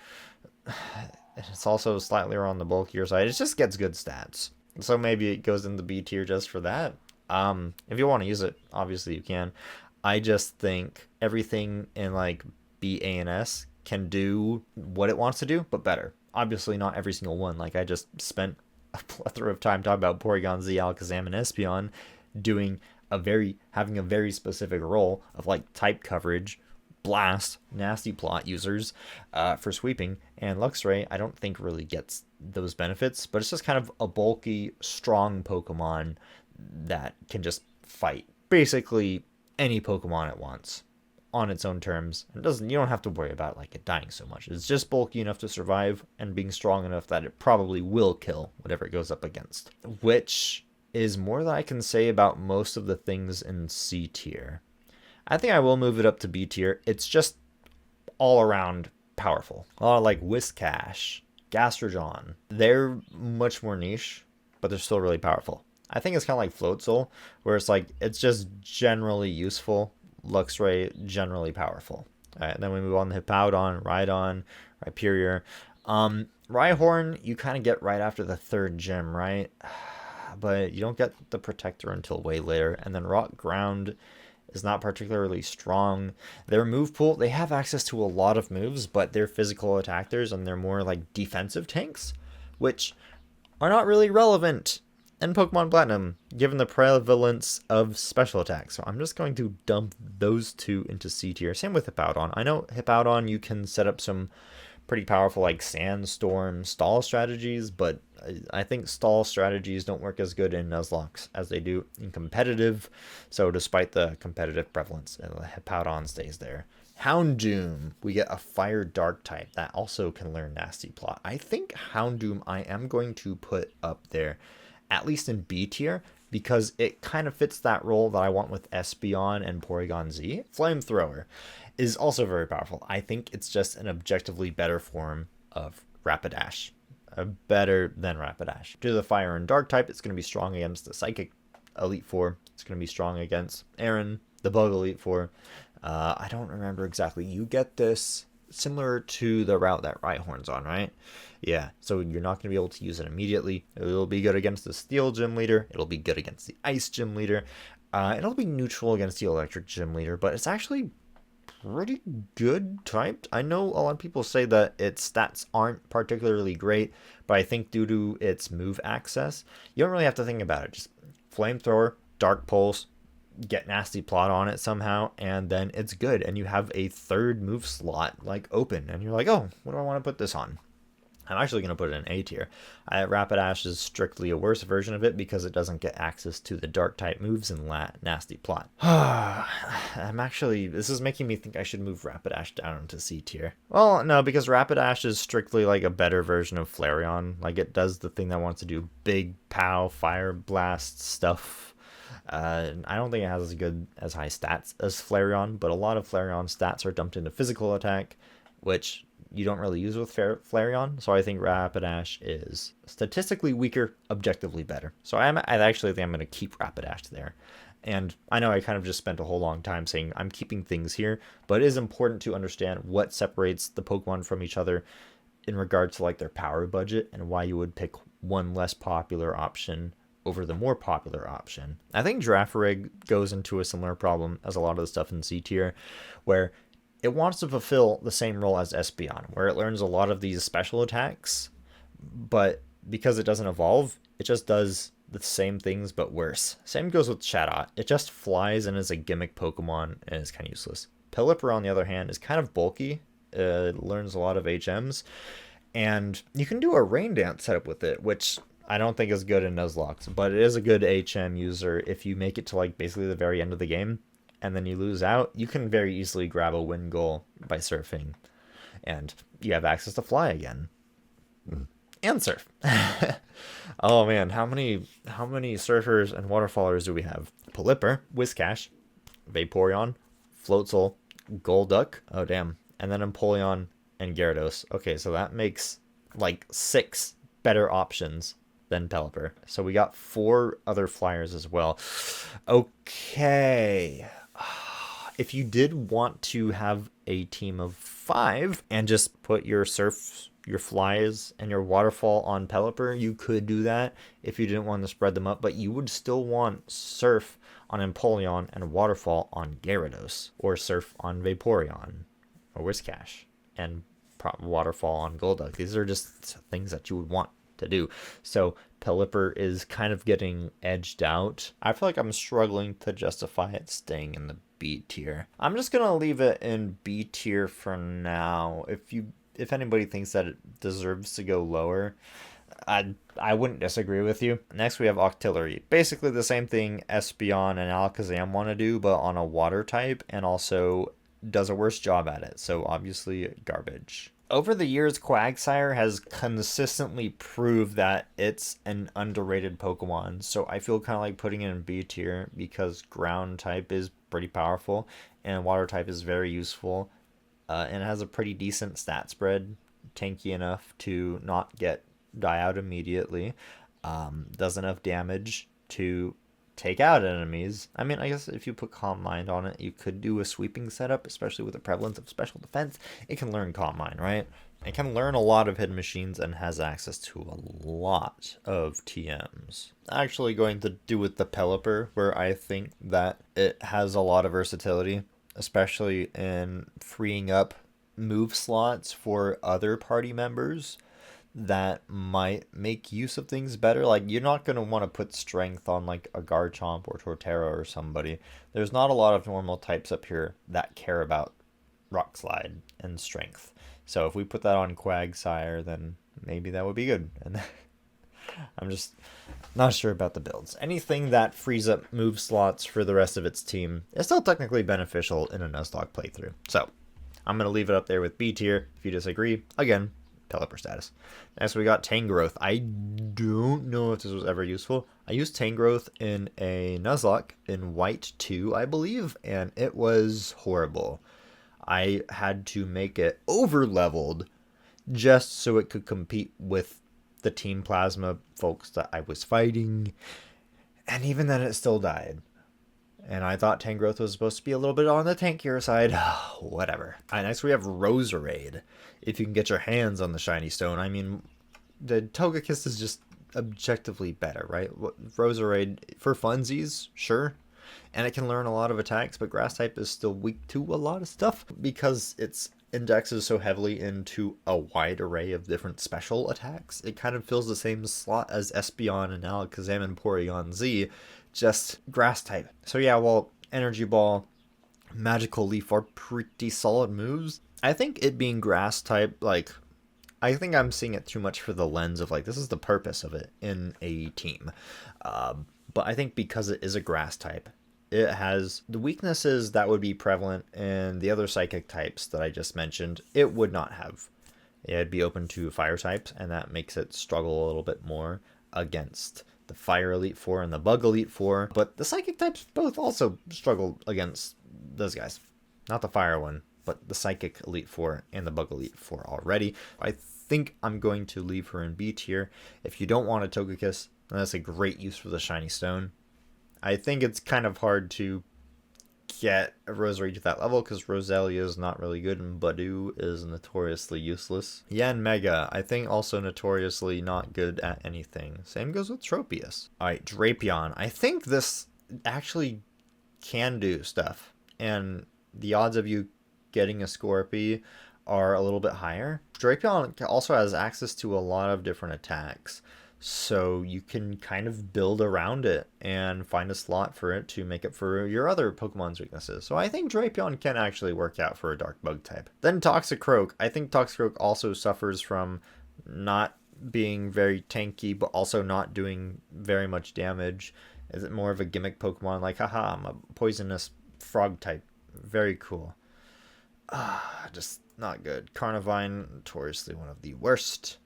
Speaker 1: It's also slightly on the bulkier side. It just gets good stats. So maybe it goes in the B tier just for that. If you want to use it, obviously you can. I just think everything in like B, A, and S can do what it wants to do, but better. Obviously not every single one. Like I just spent a plethora of time talking about Porygon Z, Alakazam, and Espeon having a very specific role of like type coverage, blast, nasty plot users for sweeping, and Luxray I don't think really gets those benefits, but it's just kind of a bulky, strong Pokemon that can just fight basically any Pokemon it wants on its own terms. You don't have to worry about like it dying so much. It's just bulky enough to survive and being strong enough that it probably will kill whatever it goes up against, which is more than I can say about most of the things in C tier. I think I will move it up to B tier. It's just all around powerful. A lot of like Whiscash, Gastrodon. They're much more niche, but they're still really powerful. I think it's kind of like Floatzel, where it's like, it's just generally useful. Luxray, generally powerful. All right, then we move on to Hippowdon, Rhydon, Rhyperior. Rhyhorn, you kind of get right after the third gym, right? But you don't get the Protector until way later. And then Rock Ground is not particularly strong. Their move pool, they have access to a lot of moves, but they're physical attackers and they're more like defensive tanks, which are not really relevant in Pokemon Platinum, given the prevalence of special attacks. So I'm just going to dump those two into C tier. Same with Hippowdon. I know Hippowdon, you can set up some pretty powerful like Sandstorm stall strategies, but I think stall strategies don't work as good in Nuzlocke as they do in competitive. So despite the competitive prevalence, Hippowdon stays there. Houndoom, we get a Fire Dark type that also can learn Nasty Plot. I think Houndoom I am going to put up there, at least in B tier, because it kind of fits that role that I want with Espeon and Porygon Z. Flamethrower is also very powerful. I think it's just an objectively better form of Rapidash. Better than Rapidash. Due to the Fire and Dark type, it's going to be strong against the Psychic Elite Four. It's going to be strong against Aaron, the Bug Elite Four. I don't remember exactly. You get this similar to the route that Rhyhorn's on, right? Yeah, so you're not going to be able to use it immediately. It'll be good against the Steel Gym Leader. It'll be good against the Ice Gym Leader. It'll be neutral against the Electric Gym Leader, but it's actually pretty good typed. I know a lot of people say that its stats aren't particularly great, but I think due to its move access, you don't really have to think about it. Just Flamethrower, Dark Pulse, get Nasty Plot on it somehow, and then it's good, and you have a third move slot like open, and you're like, oh, what do I want to put this on? I'm actually going to put it in A tier. Rapidash is strictly a worse version of it because it doesn't get access to the dark type moves and Nasty Plot. This is making me think I should move Rapidash down to C tier. Well, no, because Rapidash is strictly like a better version of Flareon. Like it does the thing that wants to do big pow, fire blast stuff. I don't think it has as high stats as Flareon, but a lot of Flareon stats are dumped into physical attack, which you don't really use with Flareon, so I think Rapidash is statistically weaker, objectively better. So I actually think I'm going to keep Rapidash there. And I know I kind of just spent a whole long time saying I'm keeping things here, but it is important to understand what separates the Pokemon from each other in regards to like their power budget and why you would pick one less popular option over the more popular option. I think Girafarig goes into a similar problem as a lot of the stuff in C tier, where it wants to fulfill the same role as Espeon, where it learns a lot of these special attacks, but because it doesn't evolve, it just does the same things but worse. Same goes with Chatot. It just flies and is a gimmick Pokemon and is kind of useless. Pelipper, on the other hand, is kind of bulky. It learns a lot of HMs, and you can do a Rain Dance setup with it, which I don't think is good in Nuzlocke, but it is a good HM user if you make it to like basically the very end of the game and then you lose out. You can very easily grab a win goal by surfing, and you have access to fly again and surf. Oh man, how many surfers and waterfallers do we have? Pelipper, Whiscash, Vaporeon, Floatzel, Golduck, oh damn, and then Empoleon and Gyarados. Okay, so that makes like 6 better options than Pelipper. So we got 4 other flyers as well. Okay. If you did want to have a team of 5 and just put your surf your flies and your waterfall on Pelipper, you could do that if you didn't want to spread them up, but you would still want surf on Empoleon and waterfall on Gyarados, or surf on Vaporeon or Whiscash and waterfall on Golduck. These are just things that you would want to do. So Pelipper is kind of getting edged out. I feel like I'm struggling to justify it staying in the B tier. I'm just gonna leave it in B tier for now. If anybody thinks that it deserves to go lower, I wouldn't disagree with you. Next we have Octillery. Basically the same thing Espeon and Alakazam want to do, but on a water type, and also does a worse job at it. So obviously garbage. Over the years, Quagsire has consistently proved that it's an underrated Pokemon. So I feel kind of like putting it in B tier because ground type is pretty powerful and water type is very useful. And it has a pretty decent stat spread, tanky enough to not die out immediately. Does enough damage to take out enemies. I mean, I guess if you put Calm Mind on it, you could do a sweeping setup, especially with the prevalence of special defense. It can learn Calm Mind, right? It can learn a lot of hidden machines and has access to a lot of TMs. Actually going to do with the Pelipper, where I think that it has a lot of versatility, especially in freeing up move slots for other party members that might make use of things better. Like, you're not going to want to put strength on like a Garchomp or Torterra or somebody. There's not a lot of normal types up here that care about Rock Slide and strength. So if we put that on Quagsire, then maybe that would be good. And I'm just not sure about the builds. Anything that frees up move slots for the rest of its team is still technically beneficial in a Nuzlocke playthrough. So I'm going to leave it up there with B tier. If you disagree, again, Pelipper status. Next we got Tangrowth. I don't know if this was ever useful. I used Tangrowth in a Nuzlocke in White 2, I believe, and it was horrible. I had to make it over-leveled just so it could compete with the Team Plasma folks that I was fighting, and even then it still died. And I thought Tangrowth was supposed to be a little bit on the tankier side. Whatever. Next we have Roserade. If you can get your hands on the shiny stone. I mean, the Togekiss is just objectively better, right? Roserade, for funsies, sure. And it can learn a lot of attacks, but Grass type is still weak to a lot of stuff because its indexes so heavily into a wide array of different special attacks. It kind of fills the same slot as Espeon and Alakazam and Porygon Z, just Grass type. So yeah, well, Energy Ball, Magical Leaf are pretty solid moves. I think it being Grass type, like, I think I'm seeing it too much for the lens of, like, this is the purpose of it in a team. But I think because it is a Grass type, it has the weaknesses that would be prevalent in the other Psychic types that I just mentioned. It would not have. It'd be open to Fire types, and that makes it struggle a little bit more against the Fire Elite Four and the Bug Elite Four. But the Psychic types both also struggle against those guys. Not the Fire one, but the Psychic Elite Four and the Bug Elite Four already. I think I'm going to leave her in B tier. If you don't want a Togekiss, then that's a great use for the Shiny Stone. I think it's kind of hard to get a Roserade to that level because Roselia is not really good and Bidoof is notoriously useless. Yanmega, I think also notoriously not good at anything. Same goes with Tropius. Alright, Drapion. I think this actually can do stuff, and the odds of you getting a Scorpy are a little bit higher. Drapion also has access to a lot of different attacks, so you can kind of build around it and find a slot for it to make up for your other Pokemon's weaknesses. So I think Drapion can actually work out for a Dark Bug type. Then Toxicroak. I think Toxicroak also suffers from not being very tanky, but also not doing very much damage. Is it more of a gimmick Pokemon? Like, haha, I'm a poisonous frog type. Very cool. Just not good. Carnivine, notoriously one of the worst.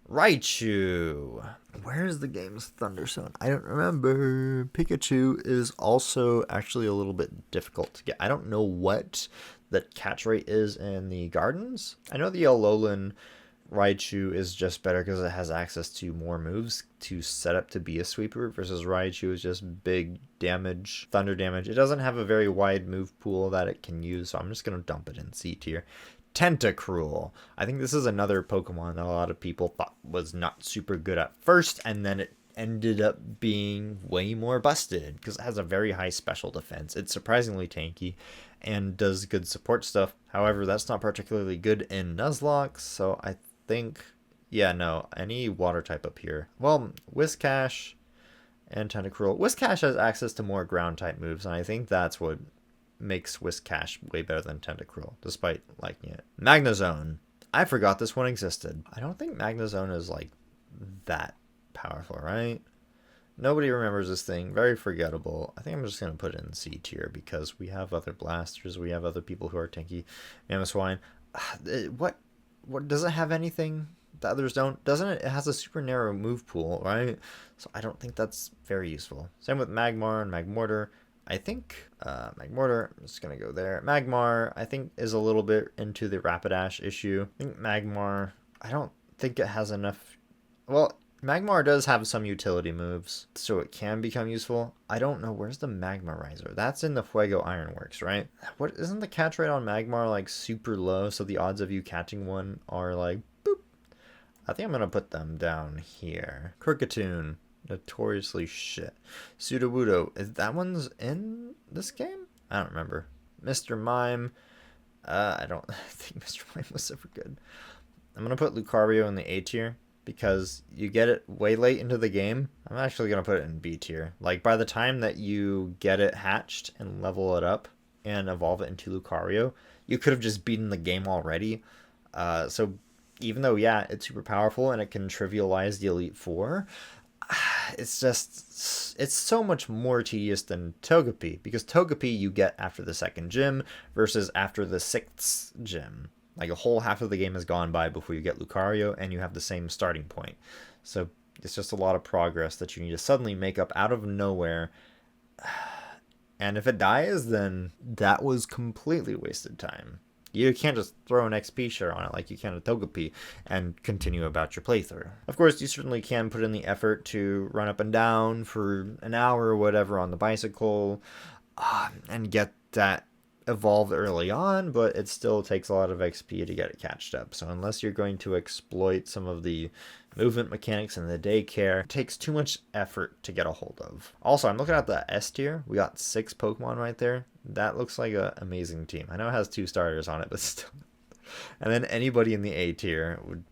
Speaker 1: Raichu. Where's the game's Thunderstone? I don't remember. Pikachu is also actually a little bit difficult to get. I don't know what the catch rate is in the gardens. I know the Alolan Raichu is just better because it has access to more moves to set up to be a sweeper, versus Raichu is just big damage, thunder damage. It doesn't have a very wide move pool that it can use, so I'm just going to dump it in C tier. Tentacruel. I think this is another Pokemon that a lot of people thought was not super good at first, and then it ended up being way more busted because it has a very high special defense. It's surprisingly tanky and does good support stuff. However, that's not particularly good in Nuzlocke, so I think, yeah, no, any water type up here. Well, Whiscash and Tentacruel. Whiscash has access to more ground type moves, and I think that's what makes Whiscash way better than Tentacruel, despite liking it. Magnezone. I forgot this one existed. I don't think Magnezone is like that powerful, right? Nobody remembers this thing. Very forgettable. I think I'm just going to put it in C tier because we have other blasters. We have other people who are tanky. Mamoswine. What does it have anything the others don't? Doesn't it? It has a super narrow move pool, right? So I don't think that's very useful. Same with Magmar and Magmortar. I think Magmortar, I'm just going to go there. Magmar, I think, is a little bit into the Rapidash issue. I think Magmar, I don't think it has enough. Well, Magmar does have some utility moves, so it can become useful. I don't know. Where's the Magmarizer? That's in the Fuego Ironworks, right? What, isn't the catch rate on Magmar like super low, so the odds of you catching one are like, boop. I think I'm going to put them down here. Kricketune. Notoriously shit. Sudowoodo. Is that one's in this game? I don't remember. Mr. Mime. I don't think Mr. Mime was ever good. I'm going to put Lucario in the A tier because you get it way late into the game. I'm actually going to put it in B tier. Like, by the time that you get it hatched and level it up and evolve it into Lucario, you could have just beaten the game already. So even though, yeah, it's super powerful and it can trivialize the Elite Four, it's just, it's so much more tedious than Togepi, because Togepi you get after the second gym versus after the sixth gym. Like a whole half of the game has gone by before you get Lucario and you have the same starting point. So it's just a lot of progress that you need to suddenly make up out of nowhere. And if it dies, then that was completely wasted time. You can't just throw an XP share on it like you can a Togepi and continue about your playthrough. Of course, you certainly can put in the effort to run up and down for an hour or whatever on the bicycle and get that evolved early on, but it still takes a lot of XP to get it catched up. So unless you're going to exploit some of the movement mechanics in the daycare, it takes too much effort to get a hold of. Also, I'm looking at the S tier. We got 6 Pokemon right there. That looks like an amazing team. I know it has 2 starters on it, but still. And then anybody in the A tier would,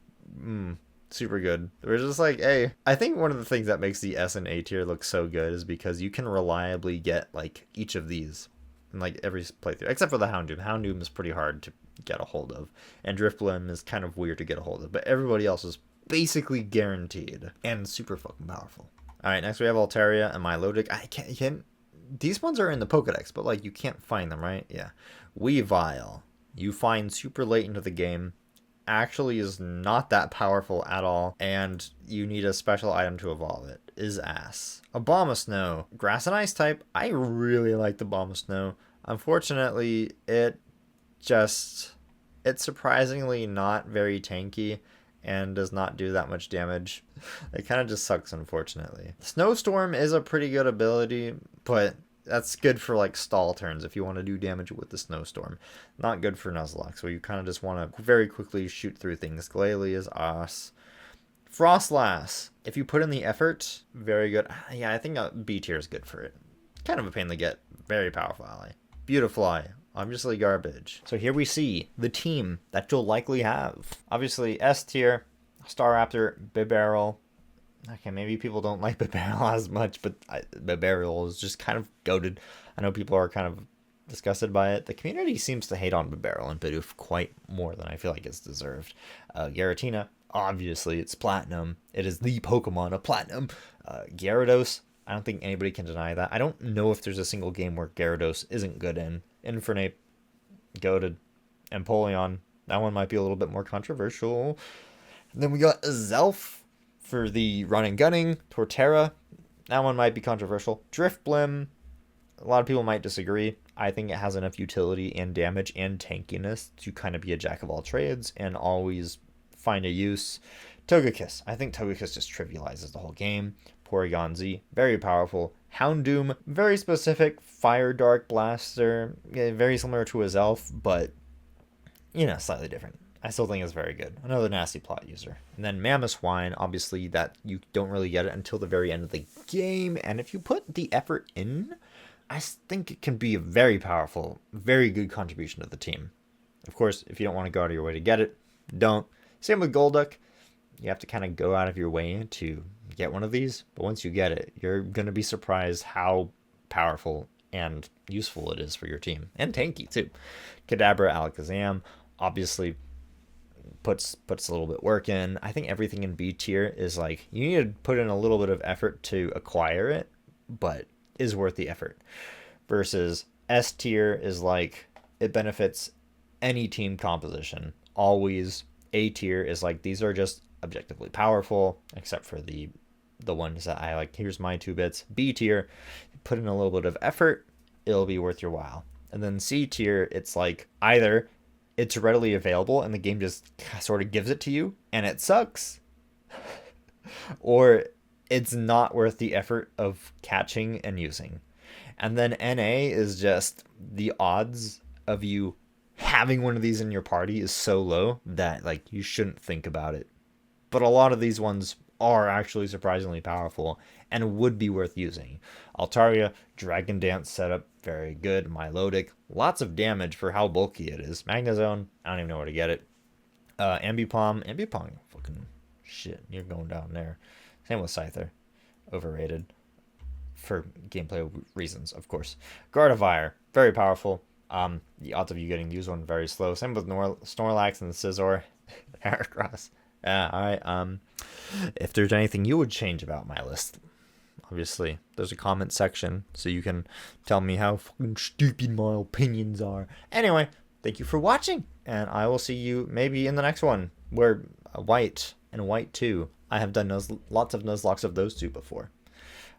Speaker 1: super good. We're just like, hey, I think one of the things that makes the S and A tier look so good is because you can reliably get like each of these in like every playthrough, except for the Houndoom. Houndoom is pretty hard to get a hold of, and Drifblim is kind of weird to get a hold of, but everybody else is basically guaranteed and super fucking powerful. All right, next we have Altaria and Milotic. I can't. These ones are in the Pokedex, but like you can't find them, right? Yeah. Weavile, you find super late into the game, actually is not that powerful at all, and you need a special item to evolve it. Is ass. Abomasnow, grass and ice type. I really like the Abomasnow. Unfortunately, it's surprisingly not very tanky and does not do that much damage. It kind of just sucks, unfortunately. Snowstorm is a pretty good ability, but that's good for like stall turns if you want to do damage with the Snowstorm. Not good for Nuzlocke, so you kind of just want to very quickly shoot through things. Glalie is ass. Frostlass, if you put in the effort, very good. Yeah, I think B tier is good for it. Kind of a pain to get. Very powerful ally. Beautifly, obviously garbage. So here we see the team that you'll likely have. Obviously S tier, Staraptor, Bibarel. Okay, maybe people don't like Bibarel as much, but Bibarel is just kind of goated. I know people are kind of disgusted by it. The community seems to hate on Bibarel and Bidoof quite more than I feel like it's deserved. Giratina, obviously it's Platinum. It is the Pokemon of Platinum. Gyarados, I don't think anybody can deny that. I don't know if there's a single game where Gyarados isn't good in. Infernape, goated. Empoleon, that one might be a little bit more controversial. And then we got Azelf for the run and gunning. Torterra, that one might be controversial. Drifblim, a lot of people might disagree. I think it has enough utility and damage and tankiness to kind of be a jack of all trades and always find a use. Togekiss, I think Togekiss just trivializes the whole game. Porygon Z, very powerful. Houndoom, very specific. Fire Dark Blaster, very similar to Azelf, but you know, slightly different. I still think it's very good. Another nasty plot user. And then mamoswine, obviously that you don't really get it until the very end of the game. And if you put the effort in, I think it can be a very powerful, very good contribution to the team. Of course, if you don't want to go out of your way to get it, don't. Same with Golduck. You have to kind of go out of your way to get one of these. But once you get it, you're going to be surprised how powerful and useful it is for your team. And tanky, too. Kadabra, Alakazam, obviously puts a little bit work in. I think everything in B tier is like, you need to put in a little bit of effort to acquire it, but is worth the effort. Versus S tier is like, it benefits any team composition. Always. A tier is like, these are just objectively powerful, except for the ones that I like. Here's my 2 bits. B tier, put in a little bit of effort, it'll be worth your while. And then C tier, it's like, either it's readily available and the game just sort of gives it to you and it sucks, or it's not worth the effort of catching and using. And then NA is just, the odds of you having one of these in your party is so low that like you shouldn't think about it. But a lot of these ones are actually surprisingly powerful and would be worth using. Altaria, Dragon Dance setup, very good. Milotic, lots of damage for how bulky it is. Magnezone, I don't even know where to get it. Ambipom, fucking shit, you're going down there. Same with Scyther, overrated for gameplay reasons, of course. Gardevoir, very powerful. The odds of you getting used one very slow. Same with Snorlax and Scizor. Heracross. Alright. If there's anything you would change about my list, obviously there's a comment section, so you can tell me how fucking stupid my opinions are. Anyway, thank you for watching, and I will see you maybe in the next one, where White and White 2. I have done lots of Nuzlocks of those two before.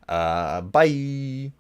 Speaker 1: Bye!